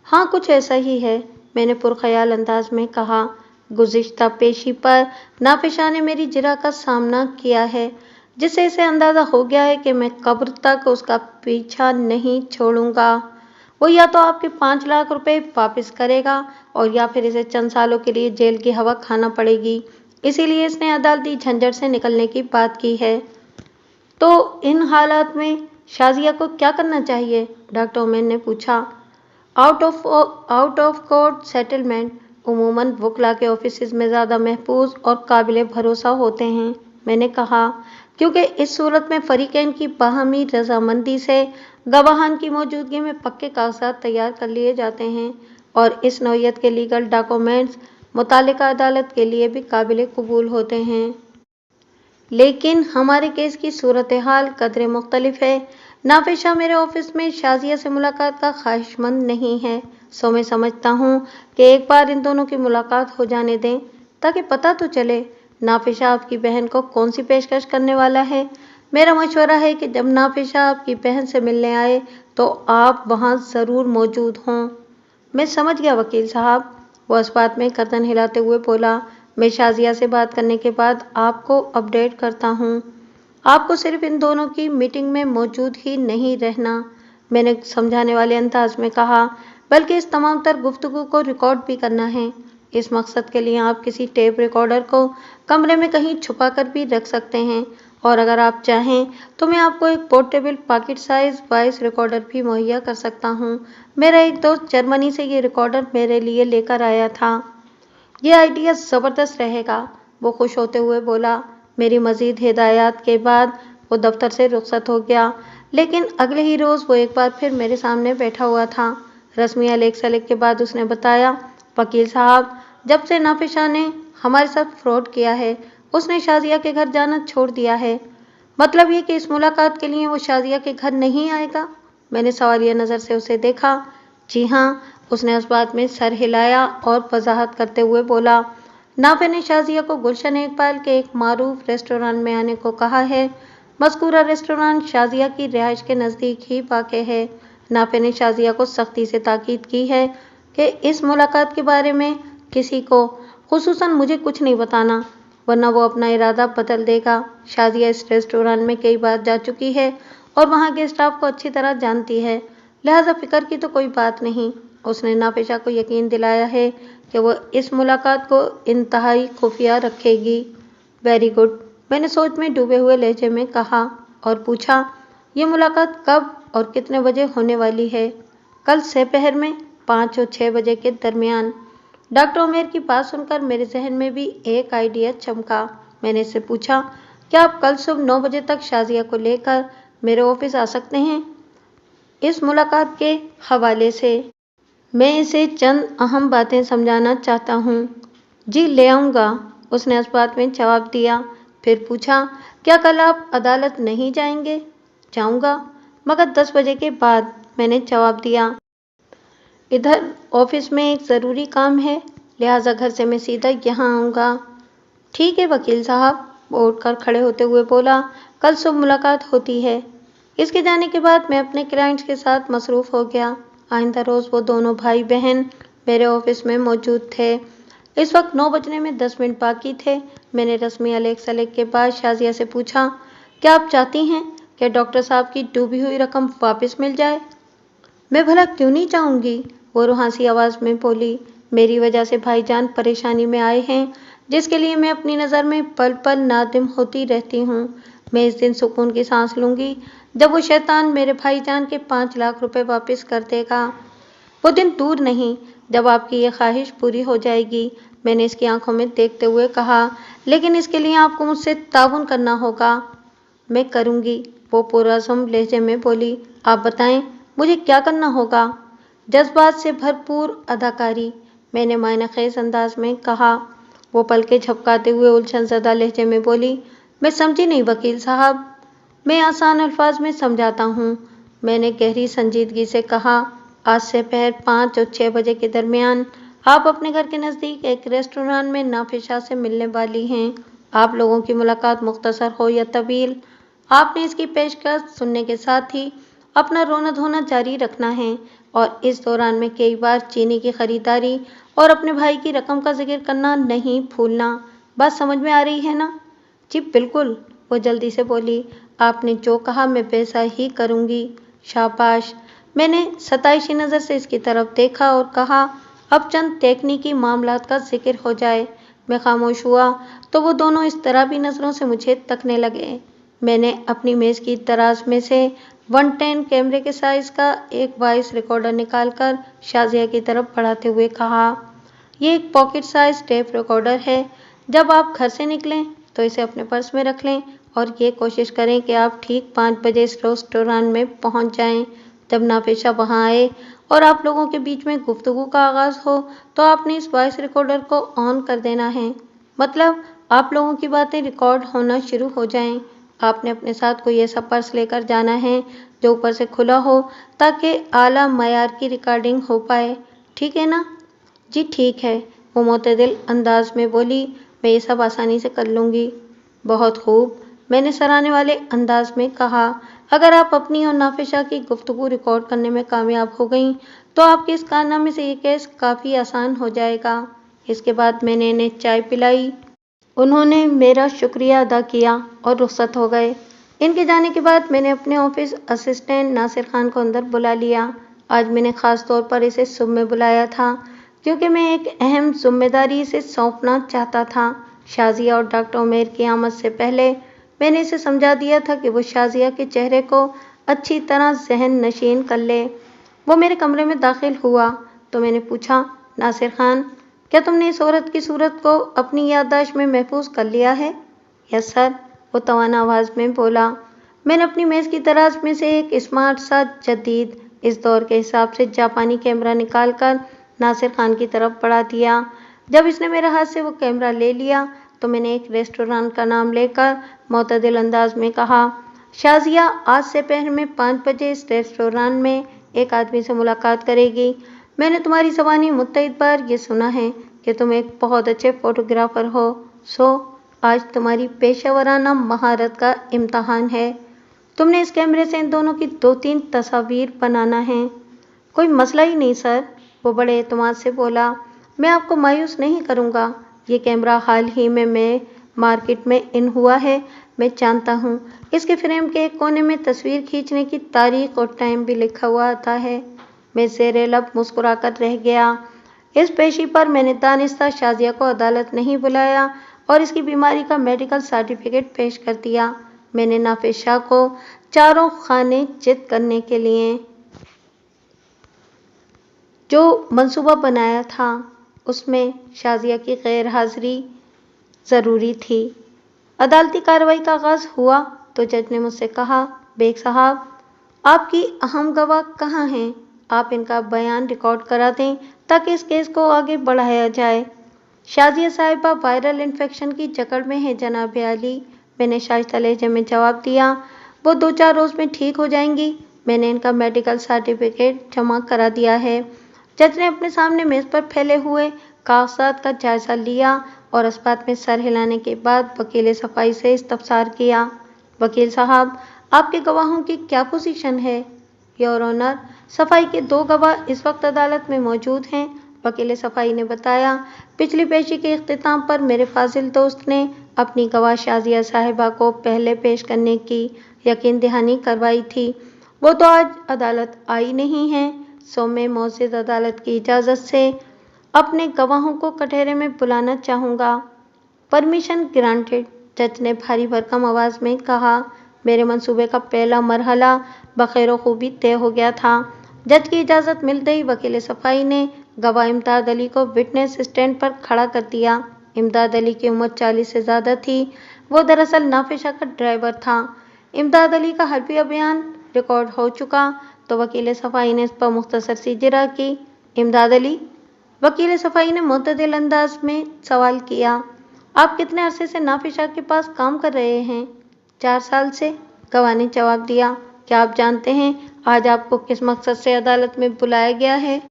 Speaker 1: ہاں، کچھ ایسا ہی ہے، میں نے پرخیال انداز میں کہا۔ گزشتہ پیشی پر نافشاں نے میری جرح کا سامنا کیا ہے، جس سے اسے اندازہ ہو گیا ہے کہ میں قبر تک اس کا پیچھا نہیں چھوڑوں گا۔ وہ یا تو آپ کے 5 لاکھ روپے واپس کرے گا اور یا پھر اسے چند سالوں کے لیے جیل کی ہوا کھانا پڑے گی۔ اسی لیے اس نے عدالتی جھنجٹ سے نکلنے کی بات کی ہے۔ تو ان حالات میں شازیہ کو کیا کرنا چاہیے؟ ڈاکٹر عمیر نے پوچھا۔ آؤٹ آف کورٹ سیٹلمنٹ عموماً وکلا کے آفیسز میں زیادہ محفوظ اور قابل بھروسہ ہوتے ہیں، میں نے کہا، کیونکہ اس صورت میں فریقین کی باہمی رضامندی سے گواہان کی موجودگی میں پکے کاغذات تیار کر لیے جاتے ہیں اور اس نوعیت کے لیگل ڈاکومنٹس متعلقہ عدالت کے لیے بھی قابل قبول ہوتے ہیں۔ لیکن ہمارے کیس کی صورتحال قدرے مختلف ہے۔ نافشاں میرے آفس میں شازیہ سے ملاقات کا خواہش مند نہیں ہے، سو میں سمجھتا ہوں کہ ایک بار ان دونوں کی ملاقات ہو جانے دیں تاکہ پتہ تو چلے نافشاں آپ کی بہن کو کون سی پیشکش کرنے والا ہے۔ میرا مشورہ ہے کہ جب نافشاں آپ کی بہن سے ملنے آئے تو آپ وہاں ضرور موجود ہوں۔ میں سمجھ گیا وکیل صاحب، وہ اس بات میں گردن ہلاتے ہوئے بولا۔ میں شازیہ سے بات کرنے کے بعد آپ کو اپڈیٹ کرتا ہوں۔ آپ کو صرف ان دونوں کی میٹنگ میں موجود ہی نہیں رہنا، میں نے سمجھانے والے انداز میں کہا، بلکہ اس تمام تر گفتگو کو ریکارڈ بھی کرنا ہے۔ اس مقصد کے لیے آپ کسی ٹیپ ریکارڈر کو کمرے میں کہیں چھپا کر بھی رکھ سکتے ہیں، اور اگر آپ چاہیں تو میں آپ کو ایک portable pocket size voice recorder بھی مہیا کر سکتا ہوں۔ میرا ایک دوست جرمنی سے یہ ریکارڈر میرے لیے لے کر آیا تھا۔ یہ آئیڈیا زبردست رہے گا، وہ خوش ہوتے ہوئے بولا۔ میری مزید ہدایات کے بعد وہ دفتر سے رخصت ہو گیا، لیکن اگلے ہی روز وہ ایک بار پھر میرے سامنے بیٹھا ہوا تھا۔ رسمی الیک سلیک کے بعد اس نے بتایا، وکیل صاحب، جب سے نافشاں نے ہمارے ساتھ فراڈ کیا ہے، اس نے شازیہ کے گھر جانا چھوڑ دیا ہے۔ مطلب یہ کہ اس ملاقات کے لیے وہ شازیہ کے گھر نہیں آئے گا؟ میں نے سوالیہ نظر سے اسے دیکھا۔ جی ہاں، اس نے اس بات میں سر ہلایا اور وضاحت کرتے ہوئے بولا۔ نافع نے شازیہ کو گلشن اقبال کے ایک معروف ریسٹوران میں آنے کو کہا ہے۔ مذکورہ ریسٹوران شازیہ کی رہائش کے نزدیک ہی واقع ہے۔ نافع نے شازیہ کو سختی سے تاکید کی ہے کہ اس ملاقات کے بارے میں کسی کو، خصوصاً مجھے، کچھ نہیں بتانا، ورنہ وہ اپنا ارادہ بدل دے گا۔ شازیہ اس ریسٹوران میں کئی بار جا چکی ہے اور وہاں کے اسٹاف کو اچھی طرح جانتی ہے، لہٰذا فکر کی تو کوئی بات نہیں۔ اس نے نافشاں کو یقین دلایا ہے کہ وہ اس ملاقات کو انتہائی خفیہ رکھے گی۔ ویری گڈ، میں نے سوچ میں ڈوبے ہوئے لہجے میں کہا اور پوچھا، یہ ملاقات کب اور کتنے بجے ہونے والی ہے؟ کل سپہر میں 5 اور 6 بجے کے درمیان۔ ڈاکٹر عمیر کی بات سن کر میرے ذہن میں بھی ایک آئیڈیا چمکا۔ میں نے اس سے پوچھا، کیا آپ کل صبح 9 بجے تک شازیہ کو لے کر میرے آفس آ سکتے ہیں؟ اس ملاقات کے حوالے سے میں اسے چند اہم باتیں سمجھانا چاہتا ہوں۔ جی، لے آؤں گا، اس نے اس بات میں جواب دیا۔ پھر پوچھا، کیا کل آپ عدالت نہیں جائیں گے؟ جاؤں گا، مگر 10 بجے کے بعد، میں نے جواب دیا۔ ادھر آفس میں ایک ضروری کام ہے، لہٰذا گھر سے میں سیدھا یہاں آؤں گا۔ ٹھیک ہے وکیل صاحب، وہ اٹھ کر کھڑے ہوتے ہوئے بولا، کل صبح ملاقات ہوتی ہے۔ اس کے جانے کے بعد میں اپنے کلائنٹس کے ساتھ مصروف ہو گیا۔ آئندہ روز وہ دونوں بھائی بہن میرے آفس میں موجود تھے۔ اس وقت 9 بجنے میں 10 منٹ باقی تھے۔ میں نے رسمی الیک سلیک کے بعد شازیہ سے پوچھا، کیا آپ چاہتی ہیں کہ ڈاکٹر صاحب کی ڈوبی ہوئی رقم واپس مل جائے؟ میں بھلا کیوں نہیں چاہوں گی، وہ روحانسی آواز میں بولی۔ میری وجہ سے بھائی جان پریشانی میں آئے ہیں، جس کے لیے میں اپنی نظر میں پل پل نادم ہوتی رہتی ہوں۔ میں اس دن سکون کی سانس لوں گی جب وہ شیطان میرے بھائی جان کے 5 لاکھ روپے واپس کر دے گا۔ وہ دن دور نہیں جب آپ کی یہ خواہش پوری ہو جائے گی، میں نے اس کی آنکھوں میں دیکھتے ہوئے کہا، لیکن اس کے لیے آپ کو مجھ سے تعاون کرنا ہوگا۔ میں کروں گی، وہ پرعزم لہجے میں بولی۔ آپ بتائیں، مجھے کیا کرنا ہوگا؟ جذبات سے بھرپور اداکاری، میں نے معنی خیز انداز میں کہا۔ وہ پلکیں جھپکاتے ہوئے الجھن زدہ لہجے میں بولی، میں سمجھی نہیں وکیل صاحب، میں آسان الفاظ میں سمجھاتا ہوں۔ میں نے گہری سنجیدگی سے کہا، آج سے پہر 5 اور 6 بجے کے درمیان آپ اپنے گھر کے نزدیک ایک ریسٹوران میں نافشا سے ملنے والی ہیں۔ آپ لوگوں کی ملاقات مختصر ہو یا طویل، آپ نے اس کی پیشکش سننے کے ساتھ ہی اپنا رونا دھونا جاری رکھنا ہے، اور اس دوران میں کئی بار چینی کی خریداری اور اپنے بھائی کی رقم کا ذکر کرنا نہیں بھولنا۔ بات سمجھ میں آ رہی ہے نا؟ جی بالکل، وہ جلدی سے بولی، آپ نے جو کہا میں ویسا ہی کروں گی۔ شاباش۔ میں نے ستائشی نظر سے اس کی طرف دیکھا اور کہا، اب چند تکنیکی معاملات کا ذکر ہو جائے۔ میں خاموش ہوا تو وہ دونوں اضطرابی نظروں سے مجھے تکنے لگے۔ میں نے اپنی میز کی دراز میں سے 110 کیمرے کے سائز کا ایک وائس ریکارڈر نکال کر شازیہ کی طرف بڑھاتے ہوئے کہا، یہ ایک پاکٹ سائز ٹیپ ریکارڈر ہے۔ جب آپ گھر سے نکلیں تو اسے اپنے پرس میں رکھ لیں اور یہ کوشش کریں کہ آپ ٹھیک 5 بجے اس ریسٹوران میں پہنچ جائیں۔ جب نافشا وہاں آئے اور آپ لوگوں کے بیچ میں گفتگو کا آغاز ہو تو آپ نے اس وائس ریکارڈر کو آن کر دینا ہے، مطلب آپ لوگوں کی باتیں ریکارڈ ہونا شروع ہو جائیں۔ آپ نے اپنے ساتھ کوئی ایسا پرس لے کر جانا ہے جو اوپر سے کھلا ہو تاکہ اعلیٰ معیار کی ریکارڈنگ ہو پائے، ٹھیک ہے نا؟ جی ٹھیک ہے، وہ معتدل انداز میں بولی، میں یہ سب آسانی سے کر لوں گی۔ بہت خوب، میں نے سراہنے والے انداز میں کہا، اگر آپ اپنی اور نافشا کی گفتگو ریکارڈ کرنے میں کامیاب ہو گئیں تو آپ کے اس کارنامے سے یہ کیس کافی آسان ہو جائے گا۔ اس کے بعد میں نے انہیں چائے پلائی۔ انہوں نے میرا شکریہ ادا کیا اور رخصت ہو گئے۔ ان کے جانے کے بعد میں نے اپنے آفس اسسٹنٹ ناصر خان کو اندر بلا لیا۔ آج میں نے خاص طور پر اسے صبح میں بلایا تھا کیونکہ میں ایک اہم ذمہ داری اسے سونپنا چاہتا تھا۔ شازیہ اور ڈاکٹر عمیر کی آمد سے پہلے میں نے اسے سمجھا دیا تھا کہ وہ شازیہ کے چہرے کو اچھی طرح ذہن نشین کر لے۔ وہ میرے کمرے میں داخل ہوا تو میں نے پوچھا، ناصر خان، کیا تم نے اس عورت کی صورت کو اپنی یادداشت میں محفوظ کر لیا ہے؟ یس سر، وہ توانا آواز میں بولا۔ میں نے اپنی میز کی دراز میں سے ایک اسمارٹ سا جدید، اس دور کے حساب سے جاپانی کیمرہ نکال کر ناصر خان کی طرف بڑھا دیا۔ جب اس نے میرے ہاتھ سے وہ کیمرہ لے لیا تو میں نے ایک ریسٹوران کا نام لے کر معتدل انداز میں کہا، شازیہ آج سے پہر میں 5 بجے اس ریسٹوران میں ایک آدمی سے ملاقات کرے گی۔ میں نے تمہاری زبانی متعدد بار یہ سنا ہے کہ تم ایک بہت اچھے فوٹوگرافر ہو، آج تمہاری پیشہ ورانہ مہارت کا امتحان ہے۔ تم نے اس کیمرے سے ان دونوں کی 2-3 تصاویر بنانا ہے۔ کوئی مسئلہ ہی نہیں سر، وہ بڑے اعتماد سے بولا، میں آپ کو مایوس نہیں کروں گا۔ یہ کیمرہ حال ہی میں مارکیٹ میں ان ہوا ہے، میں جانتا ہوں۔ اس کے فریم کے ایک کونے میں تصویر کھینچنے کی تاریخ اور ٹائم بھی لکھا ہوا آتا ہے۔ میں زیر لب مسکرا کر رہ گیا۔ اس پیشی پر میں نے دانستہ شازیہ کو عدالت نہیں بلایا اور اس کی بیماری کا میڈیکل سرٹیفکیٹ پیش کر دیا۔ میں نے نافشا کو چاروں خانے چت کرنے کے لیے جو منصوبہ بنایا تھا اس میں شازیہ کی غیر حاضری ضروری تھی۔ عدالتی کارروائی کا آغاز ہوا تو جج نے مجھ سے کہا، بیگ صاحب، آپ کی اہم گواہ کہاں ہیں؟ آپ ان کا بیان ریکارڈ کرا دیں تاکہ اس کیس کو آگے بڑھایا جائے۔ شازیہ صاحبہ وائرل انفیکشن کی جکڑ میں ہے جناب عالی، میں نے شائستہ لہجے میں جواب دیا۔ وہ 2-4 روز میں ٹھیک ہو جائیں گی۔ میں نے ان کا میڈیکل سرٹیفکیٹ جمع کرا دیا ہے۔ جج نے اپنے سامنے میز پر پھیلے ہوئے کاغذات کا جائزہ لیا اور اس بات میں سر ہلانے کے بعد وکیل صفائی سے استفسار کیا، وکیل صاحب، آپ کے گواہوں کی کیا پوزیشن ہے؟ یور آنر، صفائی کے 2 گواہ اس وقت عدالت میں موجود ہیں، وکیل صفائی نے بتایا۔ پچھلی پیشی کے اختتام پر میرے فاضل دوست نے اپنی گواہ شازیہ صاحبہ کو پہلے پیش کرنے کی یقین دہانی کروائی تھی۔ وہ تو آج عدالت آئی نہیں ہیں، سو میں معزز عدالت کی اجازت سے اپنے گواہوں کو کٹہرے میں بلانا چاہوں گا۔ پرمیشن گرانٹڈ، جج نے بھاری بھرکم آواز میں کہا۔ میرے منصوبے کا پہلا مرحلہ بخیر و خوبی طے ہو گیا تھا۔ جج کی اجازت ملتے ہی وکیل صفائی نے گواہ امداد علی کو وٹنس اسٹینڈ پر کھڑا کر دیا۔ امداد علی کی عمر 40 سے زیادہ تھی۔ وہ دراصل نافشا کا ڈرائیور تھا۔ امداد علی کا حلفیہ بیان रिकॉर्ड हो चुका तो वकील सफाई ने इस पर मुख्तसर सी जिरा की। इमदाद अली। वकील सफाई ने मुतदिल अंदाज में सवाल किया, आप कितने अरसे से नाफिस शाह के पास काम कर रहे हैं? 4 साल से, गवाह ने जवाब दिया। क्या आप जानते हैं आज आपको किस मकसद से अदालत में बुलाया गया है?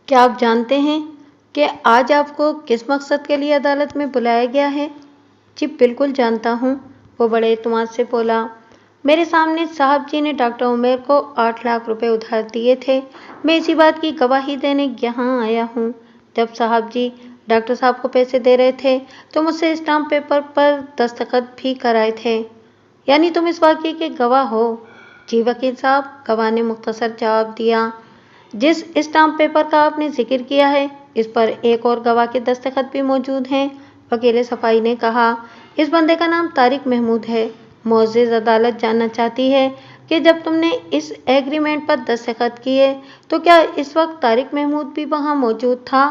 Speaker 1: क्या आप जानते हैं कि आज आपको किस मकसद के लिए अदालत में बुलाया गया है? जी बिल्कुल जानता हूँ, वो बड़े एतमाद से बोला। मेरे सामने साहब जी ने डॉक्टर उमेर को 8 लाख रुपए उधार दिए थे। मैं इसी बात की गवाही देने यहाँ आया हूँ। जब साहब जी डॉक्टर साहब को पैसे दे रहे थे तो मुझसे स्टाम्प पेपर पर दस्तखत भी कराए थे। यानी तुम इस वाक़ये के गवाह हो? जी वकील साहब, गवाह ने मुख्तसर जवाब दिया। जिस स्टाम्प पेपर का आपने जिक्र किया है इस पर एक और गवाह के दस्तखत भी मौजूद हैं। वकील सफाई ने कहा, इस बंदे का नाम तारिक महमूद है। मुअज़्ज़िज़ अदालत जानना चाहती है कि जब तुमने इस एग्रीमेंट पर दस्तखत किए तो क्या इस वक्त तारिक महमूद भी वहाँ मौजूद था?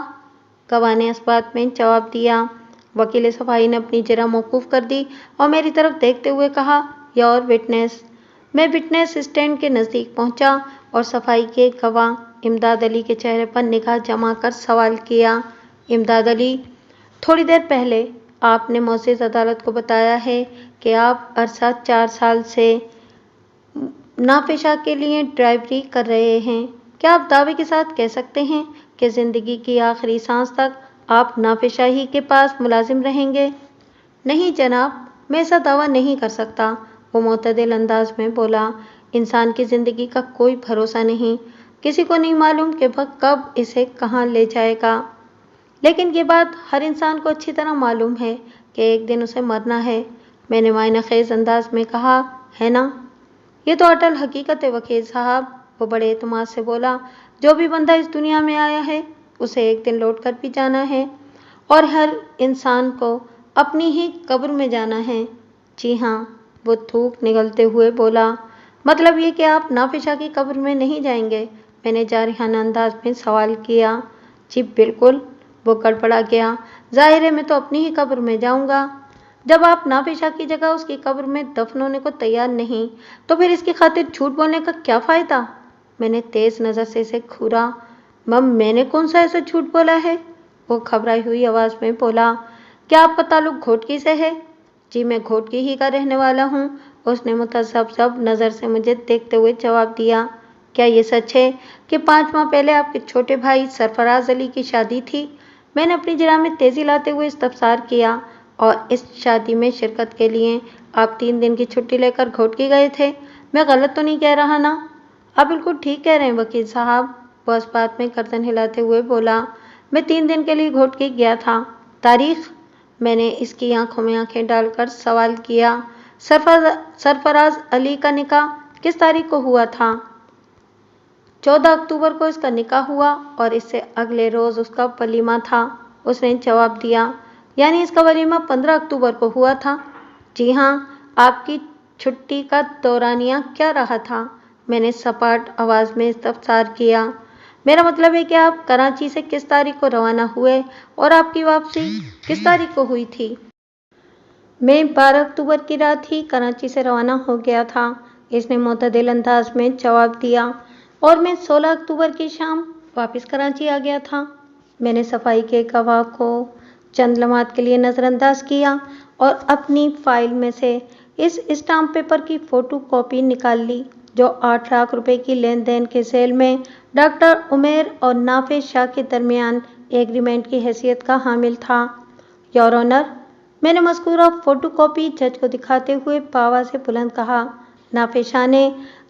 Speaker 1: गवाह ने इस बात में जवाब दिया। वकील सफाई ने अपनी जरा मौकूफ़ कर दी और मेरी तरफ देखते हुए कहा, योर विटनेस। मैं विटनेस स्टैंड के नज़दीक पहुंचा और सफाई के गवाह इमदाद अली के चेहरे पर निगाह जमा कर सवाल किया। इमदाद अली, थोड़ी देर पहले आपने मुअज़्ज़िज़ अदालत को बताया है कि आप अरसा 4 साल से नाफिस शाह के लिए ड्राइवरी कर रहे हैं। क्या आप दावे के साथ कह सकते हैं कि ज़िंदगी की आखिरी सांस तक आप नाफिस शाह ही के पास मुलाजिम रहेंगे? नहीं जनाब, मैं ऐसा दावा नहीं कर सकता, वो मुतदिल अंदाज में बोला। इंसान की ज़िंदगी का कोई भरोसा नहीं, किसी को नहीं मालूम कि वह कब इसे कहाँ ले जाएगा। लेकिन ये बात हर इंसान को अच्छी तरह मालूम है कि एक दिन उसे मरना है। मैंने मायना खेज अंदाज में कहा, है ना? ये तो अटल हकीकत है वकील साहब, वो बड़े एतमाद से बोला। जो भी बंदा इस दुनिया में आया है उसे एक दिन लौट कर भी जाना है और हर इंसान को अपनी ही कब्र में जाना है। जी हाँ, वो थूक निगलते हुए बोला। मतलब ये कि आप नाफिस शाह की कब्र में नहीं जाएंगे? मैंने जारिहाना अंदाज में सवाल किया। जी बिल्कुल, वो गड़बड़ा गया। जाहिर है मैं तो अपनी ही कब्र में जाऊंगा। जब आप नाफिस शाह की जगह उसकी कब्र में दफन होने को तैयार नहीं तो फिर इसकी खातिर झूठ बोलने का क्या फ़ायदा? मैंने तेज़ नज़र से इसे घूरा। मम, मैंने कौन सा ऐसा झूठ बोला है? वो घबराई हुई आवाज़ में बोला। क्या आपका ताल्लुक घोटकी से है? जी मैं घोटकी ही का रहने वाला हूँ, उसने मुतज़ब्ज़ब नज़र से मुझे देखते हुए जवाब दिया। क्या ये सच है कि 5 माह पहले आपके छोटे भाई सरफराज अली की शादी थी? मैंने अपनी जरा में तेज़ी लाते हुए इस्तफसार किया। और इस शादी में शिरकत के लिए आप 3 दिन की छुट्टी लेकर घोटकी गए थे? मैं गलत तो नहीं कह रहा ना? आप बिल्कुल ठीक कह रहे हैं वकील साहब, वो इस बात में गर्दन हिलाते हुए बोला। मैं 3 दिन के लिए घोटकी गया था। तारीख? मैंने इसकी आंखों में आंखें डालकर सवाल किया। सरफराज अली का निकाह किस तारीख को हुआ था? 14 अक्टूबर को इसका निकाह हुआ और इससे अगले रोज़ उसका वलीमा था, उसने जवाब दिया। यानी इसका वलीमा 15 अक्टूबर को हुआ था? जी हाँ। आपकी छुट्टी का दौरानिया क्या रहा था? मैंने सपाट आवाज़ में इस्तफसार किया। मेरा मतलब है कि आप कराची से किस तारीख को रवाना हुए और आपकी वापसी किस तारीख को हुई थी? मैं 12 अक्टूबर की रात ही कराची से रवाना हो गया था, इसने मुतदिल अंदाज में जवाब दिया। और मैं 16 अक्टूबर की शाम वापस कराची आ गया था। मैंने सफाई के गवाह को चंद लम्हात के लिए नज़रअंदाज किया और अपनी फ़ाइल में से इस स्टाम्प पेपर की फ़ोटो कॉपी निकाल ली जो 8 लाख रुपए की लेन देन के सेल में डॉक्टर उमेर और नाफिस शाह के दरमियान एग्रीमेंट की हैसियत का हामिल था। योर ऑनर, मैंने मज़कूरा फ़ोटो कॉपी जज को दिखाते हुए पावा से बुलंद कहा। नाफिस शाह ने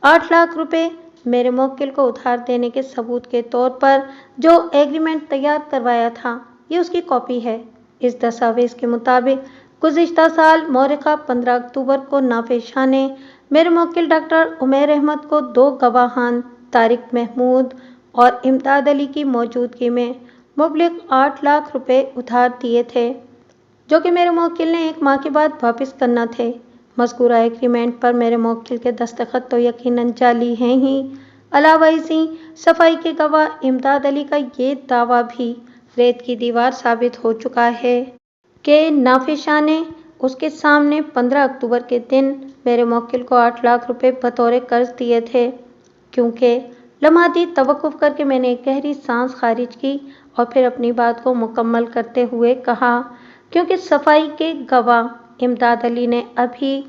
Speaker 1: 8 लाख रुपए मेरे मुवक्किल को उधार देने के सबूत के तौर पर जो एग्रीमेंट तैयार करवाया था, ये उसकी कॉपी है। इस दस्तावेज़ के मुताबिक गुज़िश्ता साल मौरिखा 15 अक्टूबर को नाफिस शाह ने मेरे मुवक्किल डॉक्टर उमेर अहमद को 2 गवाहान तारिक महमूद और इमदाद अली की मौजूदगी में मुबलिग 8 लाख रुपए उधार दिए थे, जो कि मेरे मुवक्किल ने 1 माह के बाद वापस करना थे। मज़कूरा एग्रीमेंट पर मेरे मुवक्किल के दस्तखत तो यकीनन जाली हैं ही, अलावा इसी सफाई के गवाह इमदाद अली का ये दावा भी रेत की दीवार साबित हो चुका है कि नाफिस शाह ने اس کے سامنے 15 اکتوبر کے دن میرے موکل کو 8 لاکھ روپے بطور قرض دیے تھے۔ کیونکہ لمحاتی توقف کر کے میں نے ایک گہری سانس خارج کی اور پھر اپنی بات کو مکمل کرتے ہوئے کہا، کیونکہ صفائی کے گواہ امداد علی نے ابھی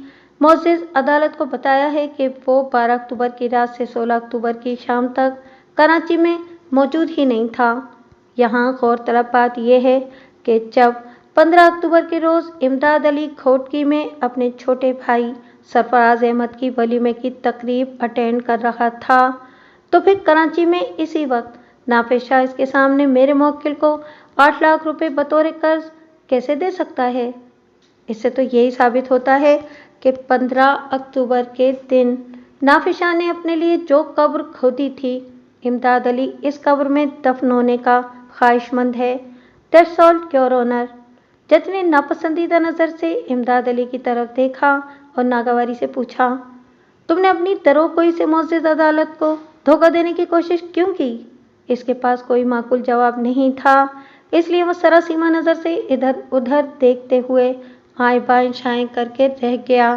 Speaker 1: معزز عدالت کو بتایا ہے کہ وہ 12 اکتوبر کی رات سے 16 اکتوبر کی شام تک کراچی میں موجود ہی نہیں تھا۔ یہاں غور طلب بات یہ ہے کہ جب 15 اکتوبر کے روز امداد علی کھوٹکی میں اپنے چھوٹے بھائی سرفراز احمد کی ولیمے کی تقریب اٹینڈ کر رہا تھا تو پھر کراچی میں اسی وقت نافذ شاہ اس کے سامنے میرے موکل کو 8 لاکھ روپے بطور قرض کیسے دے سکتا ہے؟ اس سے تو یہی ثابت ہوتا ہے کہ 15 اکتوبر کے دن نافذ شاہ نے اپنے لیے جو قبر کھودی تھی، امداد علی اس قبر میں دفن ہونے کا خواہش مند ہے۔ That's all your owner. جج نے ناپسندیدہ نظر سے امداد علی کی طرف دیکھا اور ناگواری سے پوچھا، تم نے اپنی دروگوئی سے معزز عدالت کو دھوکہ دینے کی کوشش کیوں کی؟ اس کے پاس کوئی معقول جواب نہیں تھا، اس لیے وہ سراسیمہ نظر سے ادھر ادھر دیکھتے ہوئے آئیں بائیں شائیں کر کے رہ گیا۔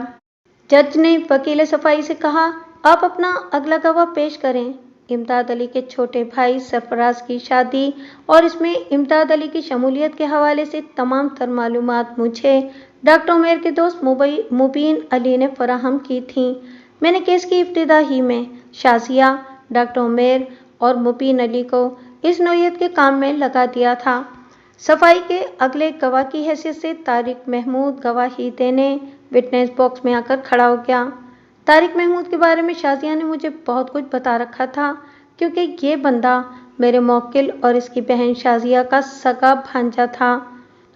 Speaker 1: جج نے وکیل صفائی سے کہا، آپ اپنا اگلا گواہ پیش کریں۔ امداد علی کے چھوٹے بھائی سرفراز کی شادی اور اس میں امداد علی کی شمولیت کے حوالے سے تمام تر معلومات مجھے ڈاکٹر عمیر کے دوست مبین علی نے فراہم کی تھیں۔ میں نے کیس کی ابتدا ہی میں شازیہ، ڈاکٹر عمیر اور مبین علی کو اس نوعیت کے کام میں لگا دیا تھا۔ صفائی کے اگلے گواہ کی حیثیت سے طارق محمود گواہی دینے وٹنس باکس میں آ کر کھڑا ہو گیا۔ طارق محمود کے بارے میں شازیہ نے مجھے بہت کچھ بتا رکھا تھا، کیونکہ یہ بندہ میرے موکل اور اس کی بہن شازیہ کا سگا بھانجا تھا۔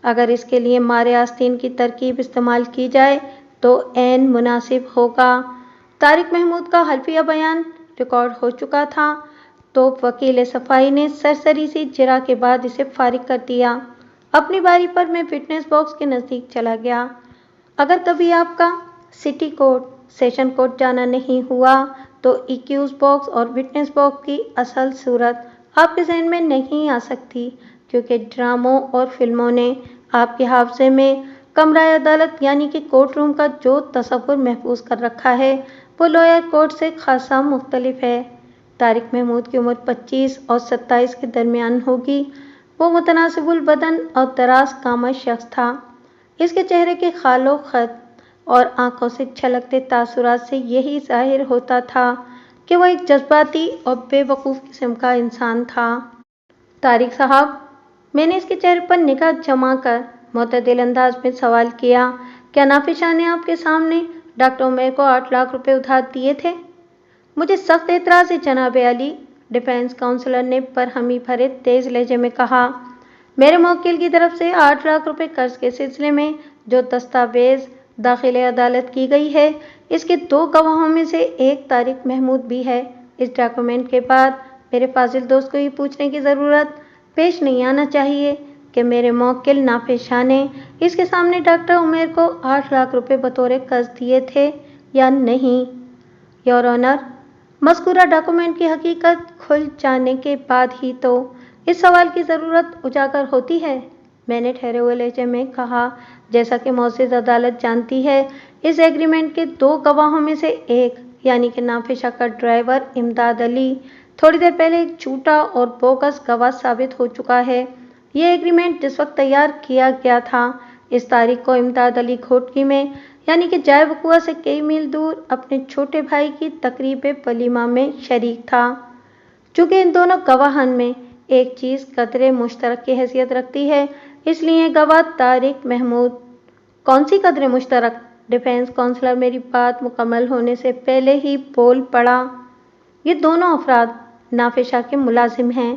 Speaker 1: اگر اس کے لیے مارے آستین کی ترکیب استعمال کی جائے تو عین مناسب ہوگا۔ طارق محمود کا حلفیہ بیان ریکارڈ ہو چکا تھا تو وکیل صفائی نے سرسری سی جرح کے بعد اسے فارغ کر دیا۔ اپنی باری پر میں وٹنس باکس کے نزدیک چلا گیا۔ اگر کبھی آپ کا سٹی کورٹ، سیشن کورٹ جانا نہیں ہوا تو ایکیوز باکس اور وٹنس باکس کی اصل صورت آپ کے ذہن میں نہیں آ سکتی، کیونکہ ڈراموں اور فلموں نے آپ کے حافظے میں کمرہ عدالت یعنی کہ کورٹ روم کا جو تصور محفوظ کر رکھا ہے وہ لوئر کورٹ سے خاصا مختلف ہے۔ طارق محمود کی عمر 25 اور 27 کے درمیان ہوگی۔ وہ متناسب البدن اور دراز قامت شخص تھا۔ اس کے چہرے کے خال و خط اور آنکھوں سے چھلکتے تاثرات سے یہی ظاہر ہوتا تھا کہ وہ ایک جذباتی اور بے وقوف قسم کا انسان تھا۔ طارق صاحب، میں نے اس کے چہرے پر نگاہ جما کر معتدل انداز میں سوال کیا، کیا نافذ شاہ نے آپ کے سامنے ڈاکٹر عمیر کو 8 لاکھ روپے ادھار دیے تھے؟ مجھے سخت اعتراض ہے جناب عالی، ڈیفنس کاؤنسلر نے برہمی بھرے تیز لہجے میں کہا۔ میرے موکل کی طرف سے 8 لاکھ روپے قرض کے سلسلے میں جو دستاویز داخل عدالت کی گئی ہے، اس کے 2 گواہوں میں سے ایک طارق محمود بھی ہے۔ اس ڈاکومنٹ کے بعد میرے فاضل دوست کو یہ پوچھنے کی ضرورت پیش نہیں آنا چاہیے کہ میرے موکل نافذ شاہ نے اس کے سامنے ڈاکٹر عمیر کو 8 لاکھ روپے بطور قرض دیے تھے یا نہیں۔ یور آنر، مذکورہ ڈاکومنٹ کی حقیقت کھل جانے کے بعد ہی تو اس سوال کی ضرورت اجاگر ہوتی ہے، میں نے ٹھہرے ہوئے لہجے میں کہا۔ جیسا کہ معزز عدالت جانتی ہے، اس ایگریمنٹ کے 2 گواہوں میں سے ایک یعنی کہ نافذ شاہ کا ڈرائیور امداد علی تھوڑی دیر پہلے ایک جھوٹا اور بوگس گواہ ثابت ہو چکا ہے۔ یہ ایگریمنٹ جس وقت تیار کیا گیا تھا، اس تاریخ کو امداد علی کھوٹکی میں یعنی کہ جائے وقوع سے کئی میل دور اپنے چھوٹے بھائی کی تقریب ولیمہ میں شریک تھا۔ چونکہ ان دونوں گواہان میں ایک چیز قدرے مشترک کی حیثیت رکھتی ہے، اس لیے گواہ طارق محمود۔ کون سی قدرے مشترک؟ ڈیفنس کاؤنسلر میری بات مکمل ہونے سے پہلے ہی بول پڑا۔ یہ دونوں افراد نافذ شاہ کے ملازم ہیں،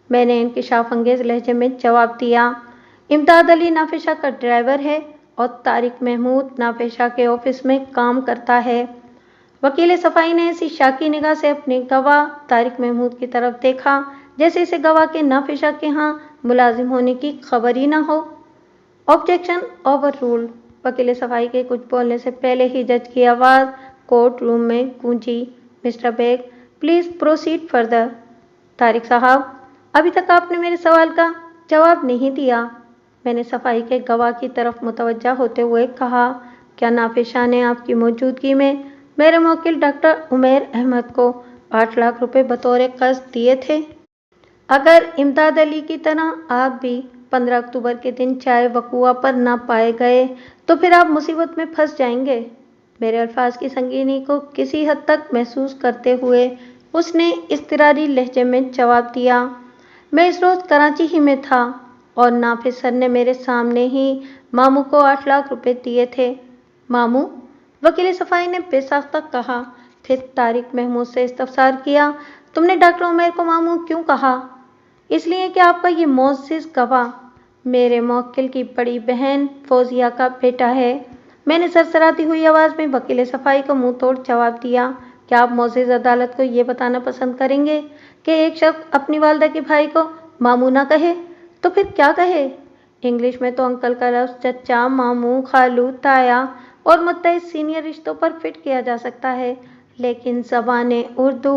Speaker 1: میں نے انکشاف انگیز لہجے میں جواب دیا۔ امداد علی نافذ شاہ کا ڈرائیور ہے اور طارق محمود نافذ شاہ کے آفس میں کام کرتا ہے۔ وکیل صفائی نے ایسی شاکی نگاہ سے اپنے گواہ طارق محمود کی طرف دیکھا جیسے اسے گواہ کے نافذ شاہ کے ہاں ملازم ہونے کی خبر ہی نہ ہو۔ Objection over ruled. وکیل صفائی کے کچھ بولنے سے پہلے ہی جج کی آواز کورٹ روم میں گونجی، mister Baig, please proceed further. Tariq sahab, ابھی تک آپ نے میرے سوال کا جواب نہیں دیا۔ میں نے صفائی کے گواہ کی طرف متوجہ ہوتے ہوئے کہا، کیا نافذ شاہ نے آپ کی موجودگی میں میرے موکل ڈاکٹر عمیر احمد کو 8 لاکھ روپے بطور قرض دیے تھے؟ اگر امداد علی کی طرح آپ بھی 15 اکتوبر کے دن چائے وقوع پر نہ پائے گئے تو پھر آپ مصیبت میں پھنس جائیں گے۔ میرے الفاظ کی سنگینی کو کسی حد تک محسوس کرتے ہوئے اس نے اضطراری لہجے میں جواب دیا، میں اس روز کراچی ہی میں تھا اور نافذ سر نے میرے سامنے ہی ماموں کو 8 لاکھ روپے دیے تھے۔ ماموں؟ وکیل صفائی نے بے ساختہ کہا۔ پھر طارق محمود سے استفسار کیا، تم نے ڈاکٹر عمیر کو ماموں کیوں کہا؟ اس لیے کہ آپ کا یہ معزز گواہ میرے موکل کی بڑی بہن فوزیہ کا بیٹا ہے۔ میں نے سرسراتی ہوئی آواز میں وکیل صفائی کو منہ توڑ جواب دیا، کیا آپ معزز عدالت کو یہ بتانا پسند کریں گے کہ ایک شخص اپنی والدہ کے بھائی کو ماموں نہ کہے تو پھر کیا کہے؟ انگلش میں تو انکل کا لفظ چچا، ماموں، خالو، تایا اور متحد سینئر رشتوں پر فٹ کیا جا سکتا ہے، لیکن زبان اردو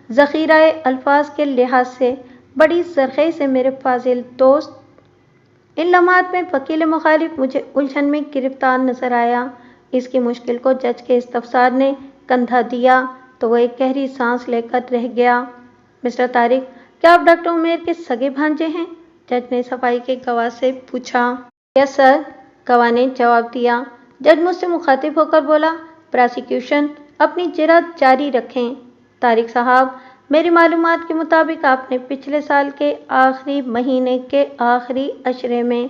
Speaker 1: ذخیرہ الفاظ کے لحاظ سے بڑی زرخی سے میرے فاضل دوست۔ ان لمحات میں وکیل مخالف مجھے الجھن میں گرفتار نظر آیا۔ اس کی مشکل کو جج کے استفسار نے کندھا دیا تو وہ ایک گہری سانس لے کر رہ گیا۔ مسٹر طارق، کیا آپ ڈاکٹر عمیر کے سگے بھانجے ہیں؟ جج نے صفائی کے گواہ سے پوچھا۔ یس سر، گواہ نے جواب دیا۔ جج مجھ سے مخاطب ہو کر بولا، پراسیکیوشن اپنی جرات جاری رکھیں۔ طارق صاحب، میری معلومات کے مطابق آپ نے پچھلے سال کے آخری مہینے کے آخری عشرے میں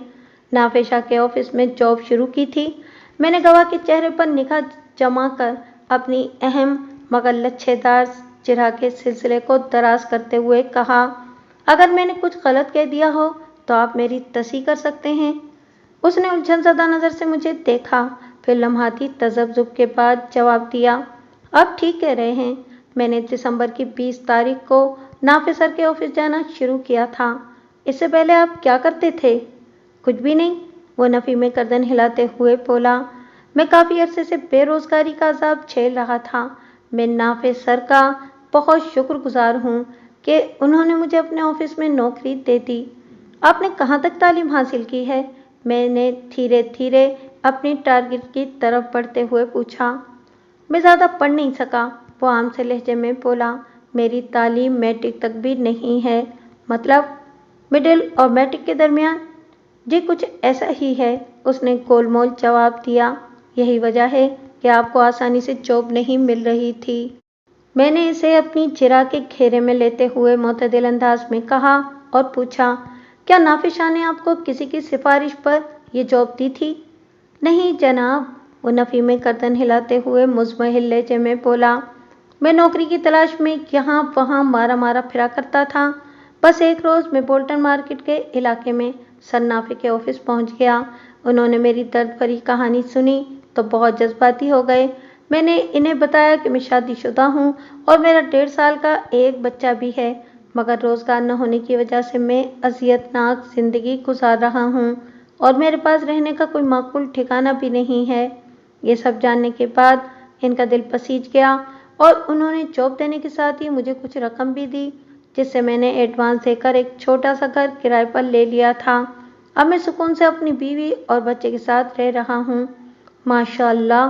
Speaker 1: نافذ شاہ کے آفس میں جاب شروع کی تھی۔ میں نے گواہ کے چہرے پر نگاہ جما کر اپنی اہم مگر لچھے دار جرح کے سلسلے کو دراز کرتے ہوئے کہا، اگر میں نے کچھ غلط کہہ دیا ہو تو آپ میری تصحیح کر سکتے ہیں۔ اس نے الجھن زدہ نظر سے مجھے دیکھا، پھر لمحاتی تذبذب کے بعد جواب دیا، آپ ٹھیک کہہ رہے ہیں۔ میں نے دسمبر کی 20 تاریخ کو نافذ سر کے آفس جانا شروع کیا تھا۔ اس سے پہلے آپ کیا کرتے تھے؟ کچھ بھی نہیں، وہ نفی میں گردن ہلاتے ہوئے بولا، میں کافی عرصے سے بے روزگاری کا عذاب جھیل رہا تھا۔ میں نافذ سر کا بہت شکر گزار ہوں کہ انہوں نے مجھے اپنے آفس میں نوکری دے دی۔ آپ نے کہاں تک تعلیم حاصل کی ہے؟ میں نے دھیرے دھیرے اپنی ٹارگٹ کی طرف بڑھتے ہوئے پوچھا۔ میں زیادہ پڑھ نہیں سکا، وہ عام سے لہجے میں بولا، میری تعلیم میٹرک تک بھی نہیں ہے۔ مطلب مڈل اور میٹرک کے درمیان؟ جی کچھ ایسا ہی ہے، اس نے گول مول جواب دیا۔ یہی وجہ ہے کہ آپ کو آسانی سے جاب نہیں مل رہی تھی۔ میں نے اسے اپنی جرح کے گھیرے میں لیتے ہوئے معتدل انداز میں کہا اور پوچھا، کیا نافذ شاہ نے آپ کو کسی کی سفارش پر یہ جاب دی تھی؟ نہیں جناب، وہ نفی میں گردن ہلاتے ہوئے مزمحل لہجے میں بولا، میں نوکری کی تلاش میں یہاں وہاں مارا مارا پھرا کرتا تھا۔ بس ایک روز میں بولٹن مارکیٹ کے علاقے میں سر نافذ کے آفس پہنچ گیا۔ انہوں نے میری درد بھری کہانی سنی تو بہت جذباتی ہو گئے۔ میں نے انہیں بتایا کہ میں شادی شدہ ہوں اور میرا 1.5 سال کا ایک بچہ بھی ہے، مگر روزگار نہ ہونے کی وجہ سے میں اذیت ناک زندگی گزار رہا ہوں اور میرے پاس رہنے کا کوئی معقول ٹھکانہ بھی نہیں ہے۔ یہ سب جاننے کے بعد ان کا دل پسیج گیا اور انہوں نے جاب دینے کے ساتھ ہی مجھے کچھ رقم بھی دی، جس سے میں نے ایڈوانس دے کر ایک چھوٹا سا گھر کرائے پر لے لیا تھا۔ اب میں سکون سے اپنی بیوی اور بچے کے ساتھ رہ رہا ہوں۔ ماشاء اللہ،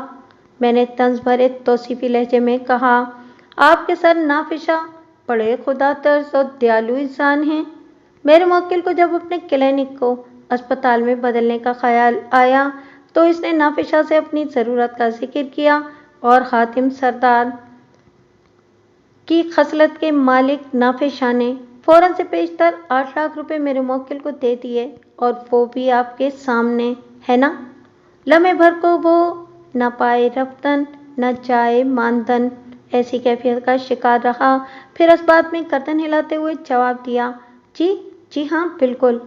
Speaker 1: میں نے طنز بھرے توصیفی لہجے میں کہا، آپ کے سر نافذ شاہ بڑے خدا ترس اور دیالو انسان ہیں۔ میرے موکل کو جب اپنے کلینک کو اسپتال میں بدلنے کا خیال آیا تو اس نے نافذ شاہ سے اپنی ضرورت کا ذکر کیا اور حاتم سردار کی خصلت کے مالک نافذ شاہ نے فوراً سے پیشتر 8 لاکھ روپے میرے موکل کو دے دیے، اور وہ بھی آپ کے سامنے، ہے نا؟ لمحے بھر کو وہ نہ پائے رفتن نہ جائے ماندن ایسی کیفیت کا شکار رہا، پھر اس بات میں گردن ہلاتے ہوئے جواب دیا، جی ہاں بالکل۔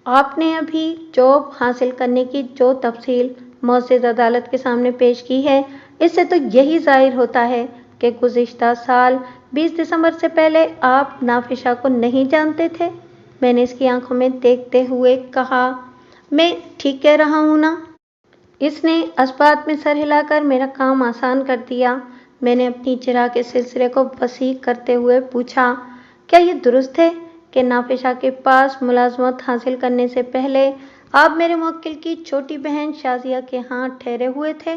Speaker 1: آپ نے ابھی جاب حاصل کرنے کی جو تفصیل معزز عدالت کے سامنے پیش کی ہے، اس سے تو یہی ظاہر ہوتا ہے کہ گزشتہ سال 20 دسمبر سے پہلے آپ نافذ شاہ کو نہیں جانتے تھے۔ میں نے اس کی آنکھوں میں دیکھتے ہوئے کہا، میں ٹھیک کہہ رہا ہوں نا؟ اس نے اس بات میں سر ہلا کر میرا کام آسان کر دیا۔ میں نے اپنی جرح کے سلسلے کو وسیع کرتے ہوئے پوچھا، کیا یہ درست ہے کہ کہ नाफिसा के पास मुलाजमत हासिल करने से पहले आप मेरे मुवक्किल की छोटी बहन शाजिया के यहाँ ठहरे हुए थे।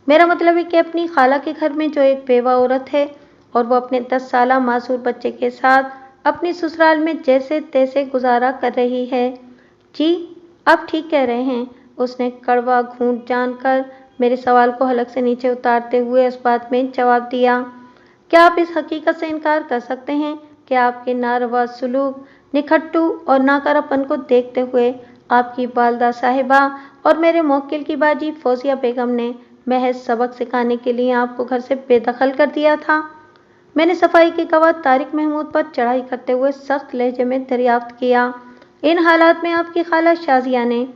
Speaker 1: मेरा मतलब है कि अपनी खाला के घर में जो एक बेवा औरत है और वो अपने 10 साला मासूर बच्चे के साथ अपनी ससुराल में जैसे तैसे गुजारा कर रही है। जी, आप ठीक कह रहे हैं, उसने कड़वा घूंट जानकर मेरे सवाल को हलक से नीचे उतारते हुए इस बात में जवाब दिया। क्या आप इस हकीकत से इनकार कर सकते हैं कि आपके नारवा सलूक, निखट्टू और नाकारापन को देखते हुए आपकी वालदा साहिबा और मेरे मुवक्किल की बाजी फौजिया बेगम ने महज सबक सिखाने के लिए आपको घर से बेदखल कर दिया था? मैंने सफाई के गवाह तारिक महमूद पर चढ़ाई करते हुए सख्त लहजे में दरियाफ्त किया। इन हालात में आपकी खाला शाजिया ने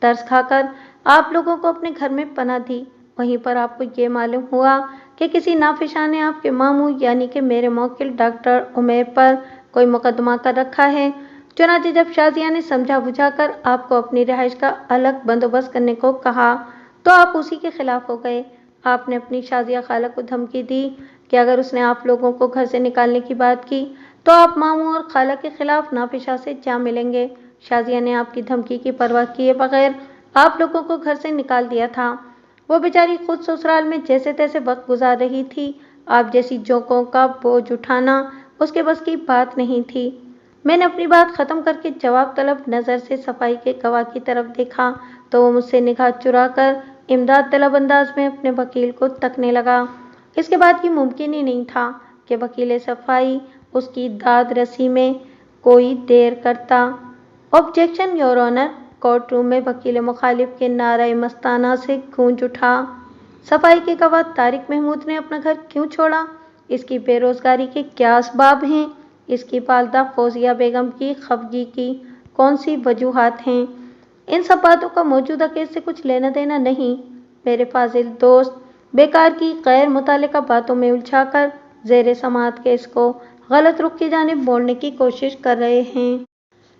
Speaker 1: तरस खाकर आप लोगों को अपने घर में पनाह दी। वहीं पर आपको ये मालूम हुआ कि किसी नाफिसा ने आपके मामू यानी कि मेरे मुवक्किल डॉक्टर उमैर पर कोई मुकदमा कर रखा है। चुनांचे जब शाजिया ने समझा बुझाकर आपको अपनी रिहाइश का अलग बंदोबस्त करने को कहा तो आप उसी के खिलाफ हो गए। आपने अपनी शाजिया खाला को धमकी दी कि अगर उसने आप लोगों को घर से निकालने की बात की तो आप मामू और खाला के खिलाफ नाफिसा से जा मिलेंगे। शाजिया ने आपकी धमकी की परवाह किए बगैर आप लोगों को घर से निकाल दिया था। वो बेचारी खुद ससुराल में जैसे तैसे वक्त गुजार रही थी। आप जैसी जोंकों का बोझ उठाना उसके बस की बात नहीं थी। मैंने अपनी बात खत्म करके जवाब तलब नजर से सफाई के गवाह की तरफ देखा तो वो मुझसे निगाह चुरा कर इमदाद तलब अंदाज में अपने वकील को तकने लगा। इसके बाद ये मुमकिन ही नहीं था कि वकील सफाई उसकी दाद रसी में कोई देर करता। Objection your honour. Court room में वकील मुखालिफ के नारे मस्ताना से गूंज उठा। सफाई के गवाह तारिक महमूद ने अपना घर क्यों छोड़ा? इसकी बेरोजगारी के क्या असबाब हैं? इसकी वालदा फौजिया बेगम की खफगी की कौन सी वजूहात हैं? इन सब बातों का मौजूदा केस से कुछ लेना देना नहीं। मेरे फाजिल दोस्त बेकार की गैर मुतालिका बातों में उलझाकर जेर समात केस को गलत रुख की जानिब मोड़ने की कोशिश कर रहे हैं।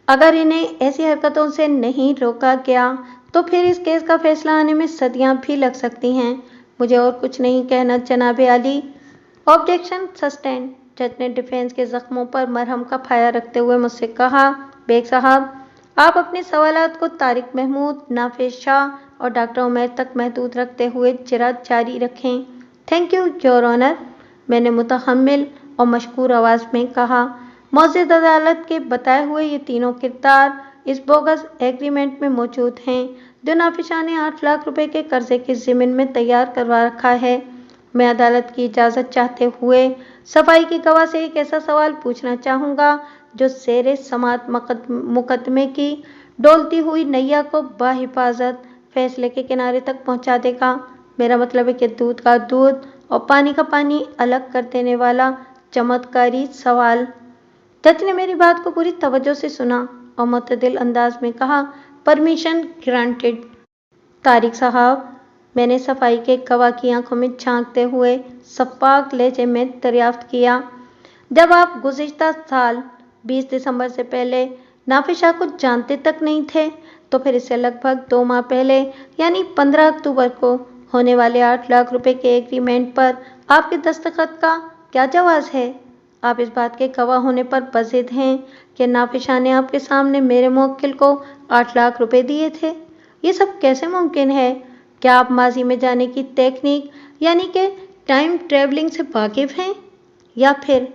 Speaker 1: अगर इन्हें ऐसी हरकतों से नहीं रोका गया तो फिर इस केस का फैसला आने में सदियां भी लग सकती हैं। मुझे और कुछ नहीं कहना जनाबे आली। Objection sustained. जज ने डिफेंस के जख्मों पर मरहम का फाया रखते हुए मुझसे कहा, बेग साहब, आप अपने सवालात को तारिक महमूद, नाफिस शाह और डॉक्टर उमैर तक महदूद रखते हुए जरा जारी रखें। थैंक यू योर ऑनर, मैंने मुतहम्मिल और मशकूर आवाज़ में कहा। मौजूद अदालत के बताए हुए ये तीनों किरदार इस बोगस एग्रीमेंट में मौजूद हैं जो नाफिसा ने 8 लाख रुपए के कर्जे की ज़िम्न में तैयार करवा रखा है। मैं अदालत की इजाज़त चाहते हुए सफाई की गवाह से एक ऐसा सवाल पूछना चाहूँगा जो सेरे समात मुकदमे की डोलती हुई नैया को बाहिफाजत फैसले के किनारे तक पहुँचा देगा। मेरा मतलब है कि दूध का दूध और पानी का पानी अलग कर देने वाला चमत्कारी सवाल। जज ने मेरी बात को पूरी तवज्जो से सुना और मुतदिल अंदाज में कहा, परमिशन ग्रांटेड। तारिक साहब, मैंने सफाई के गवाह की आंखों में झांकते हुए सपाक लहजे में दरियाफ्त किया, जब आप गुज़िश्ता साल 20 दिसंबर से पहले नाफिसा को जानते तक नहीं थे तो फिर इससे लगभग 2 माह पहले यानी 15 अक्टूबर को होने वाले 8 लाख रुपए के एग्रीमेंट पर आपके दस्तखत का क्या जवाज़ है? आप इस बात के गवाह होने पर बज़िद हैं कि नाफिसा ने आपके सामने मेरे मुवक्किल को 8 लाख रुपए दिए थे। ये सब कैसे मुमकिन है? क्या आप माजी में जाने की टेक्निक यानी कि टाइम ट्रेवलिंग से वाकिफ़ हैं? या फिर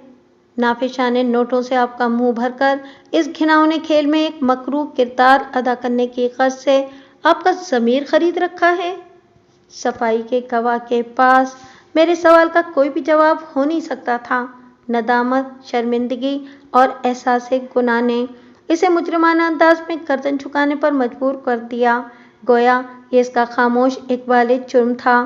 Speaker 1: नाफिसा ने नोटों से आपका मुंह भरकर इस घिनौने खेल में एक मकरूह किरदार अदा करने की ग़र्ज़ से आपका ज़मीर खरीद रखा है? सफाई के गवाह के पास मेरे सवाल का कोई भी जवाब हो नहीं सकता था। नदामत, शर्मिंदगी और एहसास गुनाह ने इसे मुजरिमाना अंदाज में गर्दन झुकाने पर मजबूर कर दिया, गोया ये इसका खामोश इकबाल जुर्म था।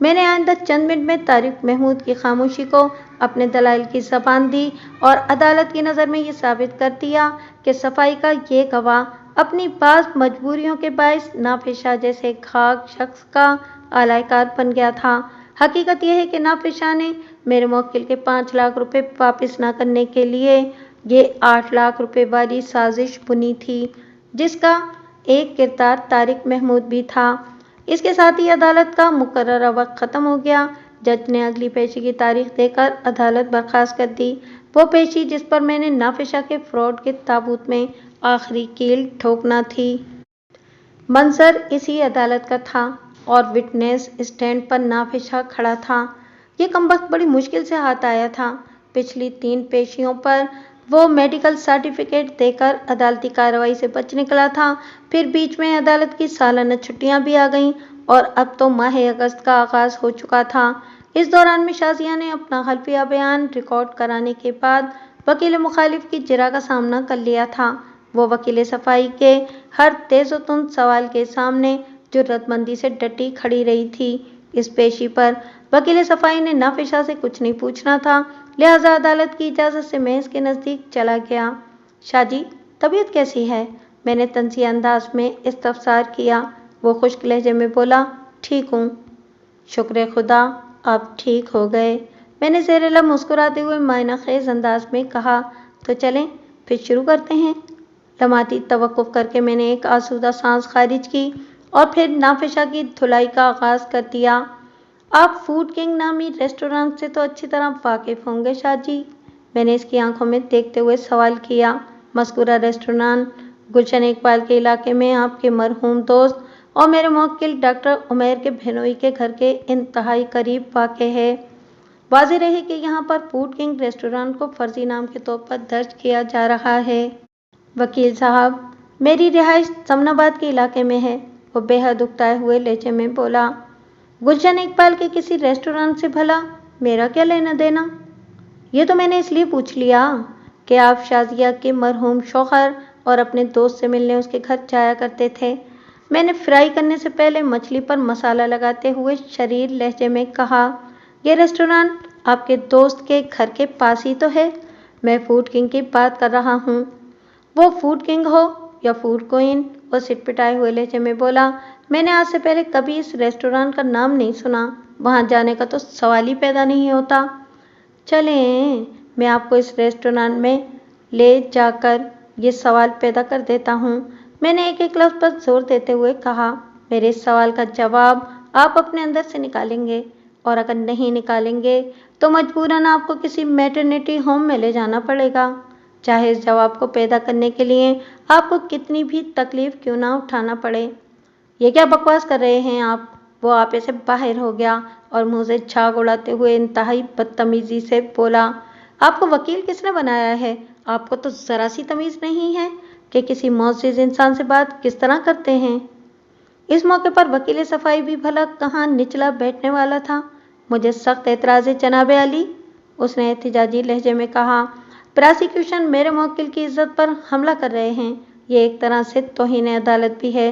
Speaker 1: मैंने आइंदा चंद मिनट में तारिक महमूद की खामोशी को अपने दलाइल की ज़बान दी और अदालत की नज़र में ये साबित कर दिया कि सफाई का ये गवाह अपनी बाज़ मजबूरियों के बाइस नाफिसा जैसे खाक शख्स का आलाकार बन गया था। हकीकत यह है कि नाफिसा ने मेरे मुवक्किल के 5 लाख रुपए वापस न करने के लिए ये 8 लाख रुपए वाली साजिश बुनी थी, जिसका एक किरदार तारिक महमूद भी था। इसके साथ ही अदालत का मुकर्ररा वक्त ख़त्म हो गया। जज ने अगली पेशी की तारीख देकर अदालत बर्खास्त कर दी। वो पेशी जिस पर मैंने नाफिशा के फ्रॉड के ताबूत में आखिरी कील ठोकना थी। मंजर इसी अदालत का था और विटनेस स्टैंड पर नाफिशा खड़ा था। ये कमबख्त बड़ी मुश्किल से हाथ आया था। पिछली 3 पेशियों पर वो मेडिकल सर्टिफिकेट देकर अदालती कार्रवाई से बच निकला था। फिर बीच में अदालत की सालाना छुट्टियां भी आ गईं और अब तो माह अगस्त का आगाज हो चुका था। इस दौरान में शाजिया ने अपना हल्फिया बयान रिकॉर्ड कराने के बाद वकील मुखालिफ की जिरा का सामना कर लिया था। वो वकील सफाई के हर तेज़ोतुन सवाल के सामने जुर्रतमंदी से डटी खड़ी रही थी। इस पेशी पर वकील सफाई ने नाफिशा से कुछ नहीं पूछना था, लिहाजा अदालत की इजाज़त से मैं इसके नज़दीक चला गया। शाजी, तबीयत कैसी है? मैंने तंज़िया अंदाज में इस्तफसार किया। वो खुश्क लहजे में बोला, ठीक हूँ। शुक्र खुदा, आप ठीक हो गए। मैंने ज़ेरे लब मुस्कुराते हुए मायना खेज अंदाज में कहा, तो चलें फिर शुरू करते हैं। लम्हाती तवक्कुफ करके मैंने एक आसूदा सांस खारिज की और फिर नाफिशा की धुलाई का आगाज़ कर दिया। आप फूड किंग नामी रेस्टोरेंट से तो अच्छी तरह वाकिफ होंगे शाजी? मैंने इसकी आंखों में देखते हुए सवाल किया। मज़कूरा रेस्टोरेंट गुलशन इकबाल के इलाके में आपके मरहूम दोस्त और मेरे मुवक्किल डॉक्टर उमैर के बहनोई के घर के इंतहाई करीब वाक़ है। वाज़ेह रहे कि यहाँ पर फूड किंग रेस्टोरेंट को फर्जी नाम के तौर पर दर्ज किया जा रहा है। वकील साहब, मेरी रिहाइश समनाबाद के इलाके में है। वो बेहद उकताए हुए लहजे में बोला। गुलशन इकबाल के किसी रेस्टोरेंट से भला मेरा क्या लेना देना? ये तो मैंने इसलिए पूछ लिया कि आप शाजिया के मरहूम शौहर और अपने दोस्त से मिलने उसके घर जाया करते थे। मैंने फ्राई करने से पहले मछली पर मसाला लगाते हुए शरीर लहजे में कहा, ये रेस्टोरेंट आपके दोस्त के घर के पास ही तो है। मैं फूड किंग की बात कर रहा हूँ। वो फूड किंग हो या फूड क्वीन, वो सिटपिटाए हुए लहजे में बोला, मैंने आज से पहले कभी इस रेस्टोरेंट का नाम नहीं सुना। वहाँ जाने का तो सवाल ही पैदा नहीं होता। चलें, मैं आपको इस रेस्टोरेंट में ले जाकर ये सवाल पैदा कर देता हूँ। मैंने एक एक लफ्ज़ पर जोर देते हुए कहा, मेरे इस सवाल का जवाब आप अपने अंदर से निकालेंगे और अगर नहीं निकालेंगे तो मजबूरन आपको किसी मैटरनिटी होम में ले जाना पड़ेगा, चाहे इस जवाब को पैदा करने के लिए आपको कितनी भी तकलीफ क्यों ना उठाना पड़े। ये क्या बकवास कर रहे हैं आप? वो आपे से बाहर हो गया और मुँह से झाग उड़ाते हुए इंतहाई बदतमीजी से बोला, आपको वकील किसने बनाया है? आपको तो ज़रा सी तमीज़ नहीं है कि किसी मुअज़्ज़िज़ इंसान से बात किस तरह करते हैं। इस मौके पर वकील सफाई भी भला कहाँ निचला बैठने वाला था। मुझे सख्त एतराज़ जनाब अली, उसने एहतिजाजी लहजे में कहा, प्रोसिक्यूशन मेरे मुवक्किल की इज्जत पर हमला कर रहे हैं। ये एक तरह से तौहीन अदालत भी है।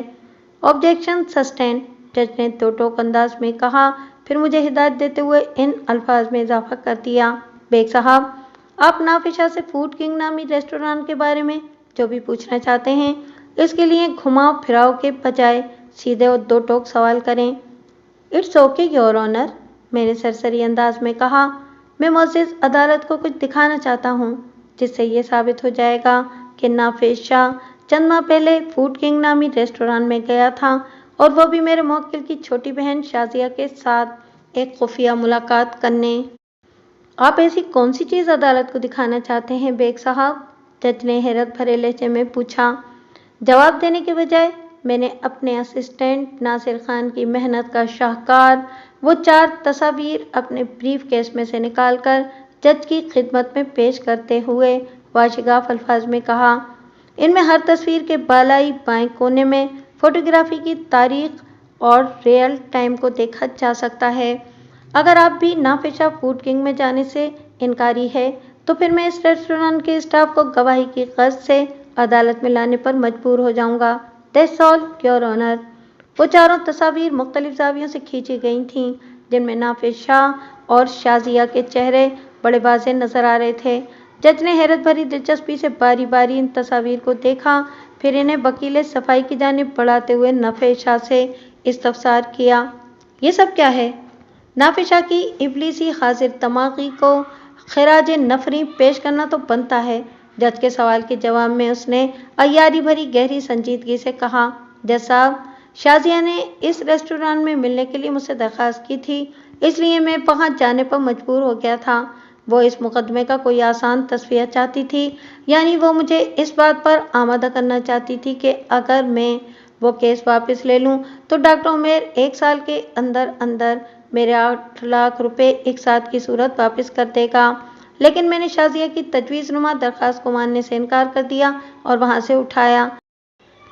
Speaker 1: ऑब्जेक्शन सस्टेन, जज ने दो टोक अंदाज में कहा, फिर मुझे हिदायत देते हुए इन अल्फाज में इजाफा कर दिया, बेग साहब, आप नाफिशा से फूड किंग नामी रेस्टोरेंट के बारे में जो भी पूछना चाहते हैं, इसके लिए घुमाव फिराव के बजाय सीधे और दो टोक सवाल करें। इट्स ओके योर ऑनर, मैंने सरसरी अंदाज में कहा, मैं मुअज़्ज़िज़ अदालत को कुछ दिखाना चाहता हूँ जिससे ये साबित हो जाएगा कि नाफिशा चंद माह पहले फूड किंग नामी रेस्टोरेंट में गया था और वो भी मेरे मुवक्किल की छोटी बहन शाजिया के साथ एक खुफिया मुलाकात करने। आप ऐसी कौन सी चीज़ अदालत को दिखाना चाहते हैं बेग साहब? जज ने हैरत भरे लहजे में पूछा। जवाब देने के बजाय मैंने अपने असिस्टेंट नासिर खान की मेहनत का शाहकार वो 4 तस्वीर अपने ब्रीफ केस में से निकालकर जज की खिदमत में पेश करते हुए वाशिगाफ अल्फाज में कहा, इनमें हर तस्वीर के बालाई बाएं कोने में फोटोग्राफी की तारीख और रियल टाइम को देखा जा सकता है। अगर आप भी नाफिशा फूड किंग में जाने से इनकारी है तो फिर मैं इस रेस्टोरेंट के स्टाफ को गवाही की गर्ज से अदालत में लाने पर मजबूर हो जाऊंगा। That's all your honour. वो चारों तस्वीर मुख्तलिफ जावियों से खींची गई थीं, जिनमें नाफिशा और शाजिया के चेहरे बड़े वाज़ेह नजर आ रहे थे। जज ने हैरत भरी दिलचस्पी से बारी बारी इन तस्वीर को देखा, फिर इन्हें वकील सफाई की जानिब बढ़ाते हुए नाफिशा से इस्तफसार किया, ये सब क्या है? नाफिशा की इब्लीसी हाजिर दमागी को खिराज नफरी पेश करना तो बनता है। जज के सवाल के जवाब में उसने अय्यारी भरी गहरी संजीदगी से कहा, जज साहब, शाजिया ने इस रेस्टोरेंट में मिलने के लिए मुझसे दरख्वास्त की थी, इसलिए मैं वहां जाने पर मजबूर हो गया था। वो इस मुकदमे का कोई आसान तस्वीर चाहती थी, यानी वो मुझे इस बात पर आमादा करना चाहती थी कि अगर मैं वो केस वापस ले लूं तो डॉक्टर उमेर 1 साल के अंदर अंदर मेरे 8 लाख रुपए एक साथ की सूरत वापस कर देगा। लेकिन मैंने शाजिया की तजवीज़नुमा दरख्वास्त को मानने से इनकार कर दिया और वहां से उठाया।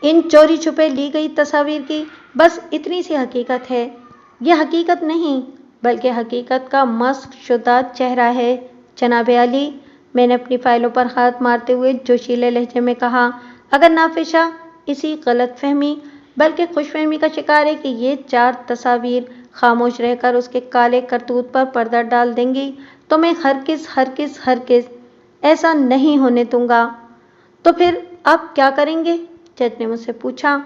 Speaker 1: इन चोरी छुपे ली गई तस्वीर की बस इतनी सी हकीकत है। यह हकीकत नहीं बल्कि हकीकत का मस्ख शुदा चेहरा है जनाब अली। मैंने अपनी फाइलों पर हाथ मारते हुए जोशीले लहजे में कहा। अगर नाफिशा इसी गलतफहमी बल्कि खुशफहमी का शिकार है कि ये 4 तस्वीर खामोश रहकर उसके काले करतूत पर पर्दा डाल देंगी, तो मैं हरगिज़ हरगिज़ हरगिज़ ऐसा नहीं होने दूंगा। तो फिर आप क्या करेंगे? जज ने मुझसे पूछा।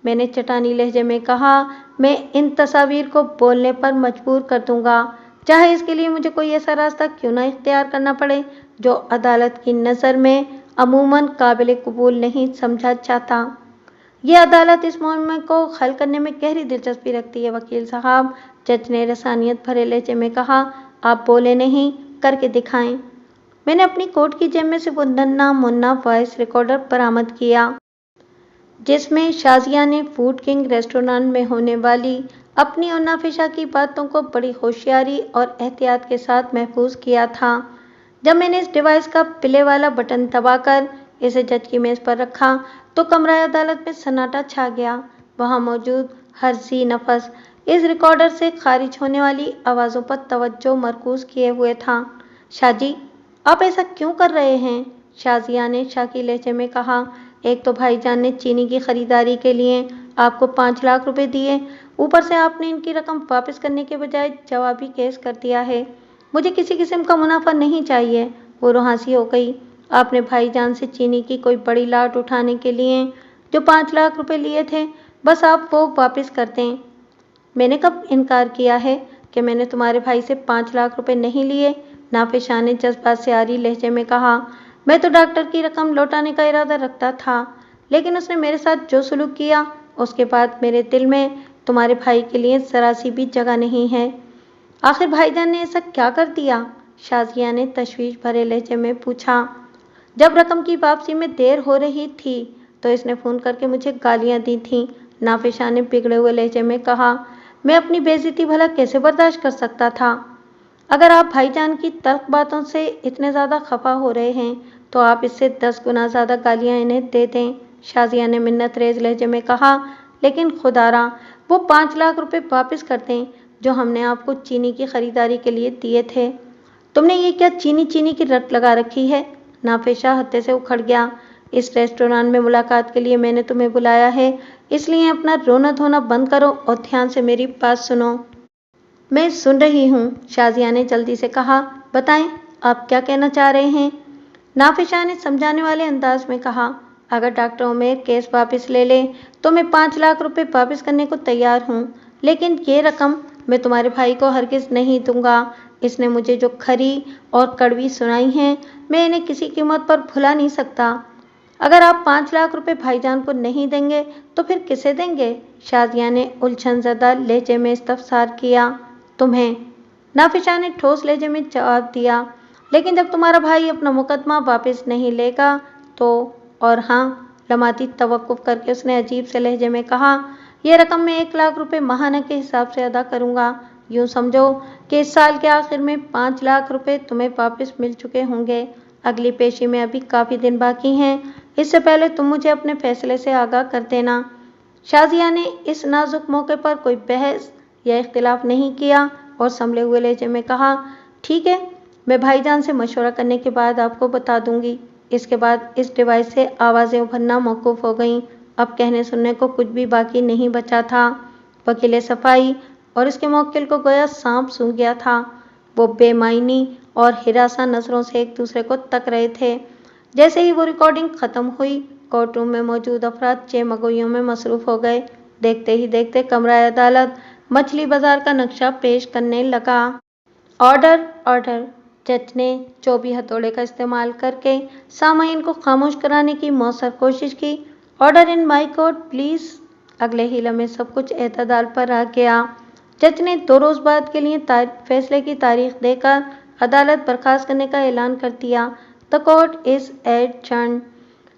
Speaker 1: मैंने चटानी लहजे में कहा, मैं इन तस्वीर को बोलने पर मजबूर कर दूंगा, चाहे इसके लिए मुझे कोई ऐसा रास्ता क्यों ना इख्तियार करना पड़े जो अदालत की नज़र में अमूमन काबिल कबूल नहीं समझा जाता। ये अदालत इस मामले को हल करने में गहरी दिलचस्पी रखती है वकील साहब, जज ने रसानियत भरे लहजे में कहा। आप बोले नहीं, करके दिखाएं। मैंने अपनी कोट की जेब में से वो नन्हा मुन्ना वॉइस रिकॉर्डर बरामद किया जिसमें शाजिया ने फूड किंग रेस्टोरेंट में होने वाली अपनी और नाफिशा की बातों को बड़ी होशियारी और एहतियात के साथ महफूज किया था। जब मैंने इस डिवाइस का प्ले वाला बटन दबाकर इसे जज की मेज पर रखा तो कमरा अदालत में सन्नाटा छा गया। वहां मौजूद हर जी नफस इस रिकॉर्डर से खारिज होने वाली आवाज़ों पर तवज्जो मरकूज किए हुए था। शाजी, आप ऐसा क्यों कर रहे हैं? शाजिया ने शाकी लहजे में कहा। एक तो भाईजान ने चीनी की खरीदारी के लिए आपको 5 लाख रुपए दिए, ऊपर से आपने इनकी रकम वापस करने के बजाय जवाबी केस कर दिया है। मुझे किसी किस्म का मुनाफा नहीं चाहिए। वो रुहासी हो गई। आपने भाईजान से चीनी की कोई बड़ी लाट उठाने के लिए जो 5 लाख रुपए लिए थे, बस आप वो वापस कर दें। मैंने कब इनकार किया है कि मैंने तुम्हारे भाई से 5 लाख रुपए नहीं लिए? नाफिशा ने जज्बात से आरी लहजे में कहा। मैं तो डॉक्टर की रकम लौटाने का इरादा रखता था, लेकिन उसने मेरे साथ जो सलूक किया उसके बाद मेरे दिल में तुम्हारे भाई के लिए जरा सी भी जगह नहीं है। आखिर भाईजान ने ऐसा क्या कर दिया? शाजिया ने तशवीश भरे लहजे में पूछा। जब रकम की वापसी में देर हो रही थी तो इसने फ़ोन करके मुझे गालियां दी थीं। नाफिशा ने बिगड़े हुए लहजे में कहा। मैं अपनी बेइज्जती भला कैसे बर्दाश्त कर सकता था? अगर आप भाईजान की तल्ख बातों से इतने ज़्यादा खफा हो रहे हैं तो आप इससे 10 गुना ज़्यादा गालियां इन्हें दे दें। शाजिया ने मिन्नत रेज लहजे में कहा। लेकिन खुदारा वो 5 लाख रुपए वापस कर दें जो हमने आपको चीनी की खरीदारी के लिए दिए थे। तुमने ये क्या चीनी चीनी की रट लगा रखी है? नाफिशा हत्थे से उखड़ गया। इस रेस्टोरेंट में मुलाकात के लिए मैंने तुम्हें बुलाया है, इसलिए अपना रोना धोना बंद करो और ध्यान से मेरी बात सुनो। मैं सुन रही हूँ, शाजिया ने जल्दी से कहा। बताएं, आप क्या कहना चाह रहे हैं? नाफिशा ने समझाने वाले अंदाज में कहा। अगर डॉक्टर उमेर केस वापस ले ले तो मैं 5 लाख रुपए वापस करने को तैयार हूँ, लेकिन ये रकम मैं तुम्हारे भाई को हरगिज़ नहीं दूंगा। इसने मुझे जो खरी और कड़वी सुनाई है, मैं इन्हें किसी कीमत पर भुला नहीं सकता। अगर आप 5 लाख रुपए भाईजान को नहीं देंगे तो फिर किसे देंगे? शाजिया ने उलझनज़दा लहजे में इस्तफसार किया। तुम्हें। नाफिशा ने ठोस लहजे में जवाब दिया। लेकिन जब तुम्हारा भाई अपना मुकदमा वापस नहीं लेगा तो? और हाँ, लमाती तवक्कुफ करके उसने अजीब से लहजे में कहा। यह रकम मैं 1 लाख रुपए माहाना के हिसाब से अदा करूंगा। यूँ समझो कि इस साल के आखिर में 5 लाख रुपए तुम्हें वापस मिल चुके होंगे। अगली पेशी में अभी काफ़ी दिन बाकी हैं, इससे पहले तुम मुझे अपने फैसले से आगाह कर देना। शाजिया ने इस नाजुक मौके पर कोई बहस या इख्तिलाफ नहीं किया और संभले हुए लहजे में कहा। ठीक है, मैं भाईजान से मशवरा करने के बाद आपको बता दूंगी। इसके बाद इस डिवाइस से आवाज़ें उभरना मौकूफ़ हो गईं। अब कहने सुनने को कुछ भी बाकी नहीं बचा था। वकील सफाई और इसके मौक्किल को गोया सांप सूंघ गया था। वो बेमायनी और हिरासा नज़रों से एक दूसरे को तक रहे थे। जैसे ही वो रिकॉर्डिंग ख़त्म हुई, कोर्ट रूम में मौजूद अफराद चेमगोइयों में मसरूफ़ हो गए। देखते ही देखते कमरा अदालत मछली बाजार का नक्शा पेश करने लगा। Order, order. जज ने चौबी हथौड़े का इस्तेमाल करके सामाइन को खामोश कराने की मौसर कोशिश की। Order in my court please. اگلے ہی لمحے سب کچھ اعتدال پر آ گیا۔ جج نے 2 روز بعد کے لیے فیصلے کی تاریخ دے کر عدالت برخاست کرنے کا اعلان کر دیا۔ The court is adjourned۔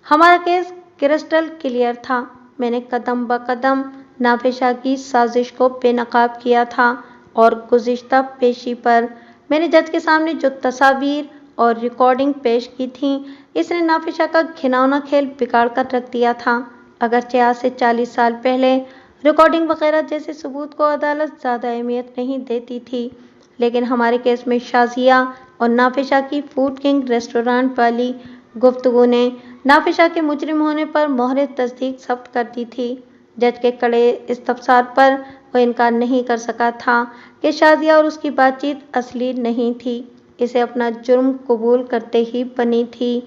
Speaker 1: ہمارا کیس کرسٹل کلیئر تھا۔ میں نے قدم بقدم نافشا کی سازش کو بے نقاب کیا تھا اور گزشتہ پیشی پر میں نے جج کے سامنے جو تصاویر اور ریکارڈنگ پیش کی تھیں، اس نے نافشا کا گھناؤنا کھیل بگاڑ کر رکھ دیا تھا۔ اگرچہ آج سے 40 سال پہلے ریکارڈنگ وغیرہ جیسے ثبوت کو عدالت زیادہ اہمیت نہیں دیتی تھی، لیکن ہمارے کیس میں شازیہ اور نافشا کی فوڈ کنگ ریسٹورانٹ والی گفتگو نے نافشا کے مجرم ہونے پر مہر تصدیق ثبت کر دی تھی۔ جج کے کڑے استفسار پر وہ انکار نہیں کر سکا تھا کہ شازیہ اور اس کی بات چیت اصلی نہیں تھی، اسے اپنا جرم قبول کرتے ہی بنی تھی۔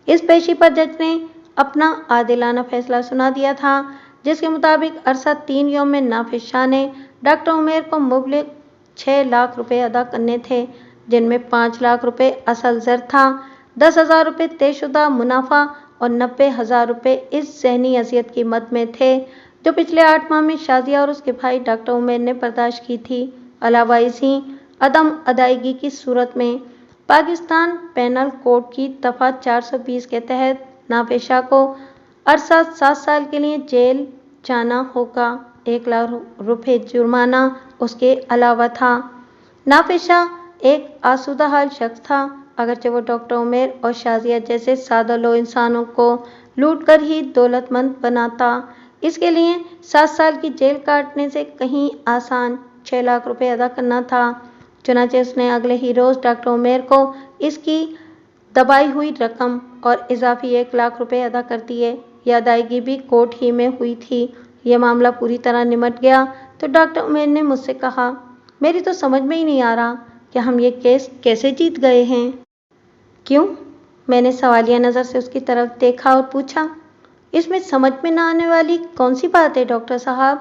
Speaker 1: اس پیشی پر جج نے اپنا عادلانہ فیصلہ سنا دیا تھا، جس کے مطابق عرصہ 3 یوم میں نافشا نے ڈاکٹر عمیر کو مبلغ 6 لاکھ روپے ادا کرنے تھے، جن میں 5 لاکھ روپے اصل زر تھا، 10,000 روپے طے شدہ منافع اور 90,000 روپے اس ذہنی اذیت کی مد میں تھے جو پچھلے 8 ماہ میں شازیہ اور اس کے بھائی ڈاکٹر عمیر نے برداشت کی تھی۔ علاوہ ازیں عدم ادائیگی کی صورت میں پاکستان پینل کوڈ کی دفعہ 420 کے تحت نافشا کو عرصہ 7 سال کے لیے جیل جانا ہوگا۔ 1 لاکھ روپے جرمانہ اس کے علاوہ تھا۔ نافشا ایک آسودہ حال شخص تھا، اگرچہ وہ ڈاکٹر عمیر اور شازیہ جیسے سادہ لوح انسانوں کو لوٹ کر ہی دولت مند بناتا۔ اس کے لیے 7 سال کی جیل کاٹنے سے کہیں آسان 6 لاکھ روپے ادا کرنا تھا۔ چنانچہ اس نے اگلے ہی روز ڈاکٹر عمیر کو اس کی دبائی ہوئی رقم اور اضافی 1 لاکھ روپے ادا کر دیے۔ یہ ادائیگی بھی کورٹ ہی میں ہوئی تھی۔ یہ معاملہ پوری طرح نمٹ گیا تو ڈاکٹر عمیر نے مجھ سے کہا، میری تو سمجھ میں ہی نہیں آ رہا کہ ہم یہ کیس کیسے جیت گئے ہیں۔ کیوں؟ میں نے سوالیہ نظر سے اس کی طرف دیکھا اور پوچھا، اس میں سمجھ میں نہ آنے والی کون سی بات ہے ڈاکٹر صاحب؟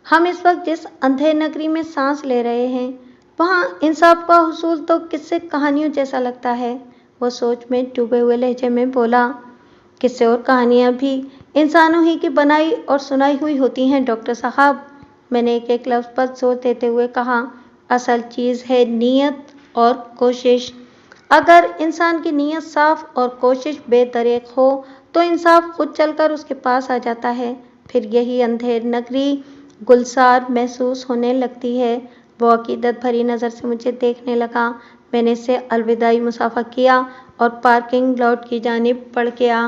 Speaker 1: ہم اس وقت جس اندھیر نگری میں سانس لے رہے ہیں، وہاں انصاف کا حصول تو قصے کہانیوں جیسا لگتا ہے۔ وہ سوچ میں ڈوبے ہوئے لہجے میں بولا، قصے اور کہانیاں بھی انسانوں ہی کی بنائی اور سنائی ہوئی ہوتی ہیں ڈاکٹر صاحب۔ میں نے ایک لفظ پر زور دیتے ہوئے کہا، اصل چیز ہے نیت اور کوشش۔ اگر انسان کی نیت صاف اور کوشش بے دریغ ہو تو انصاف خود چل کر اس کے پاس آ جاتا ہے، پھر یہی اندھیر نگری گلزار محسوس ہونے لگتی ہے۔ وہ عقیدت بھری نظر سے مجھے دیکھنے لگا۔ میں نے اس سے الوداعی مصافحہ کیا اور پارکنگ لاٹ کی جانب بڑھ گیا۔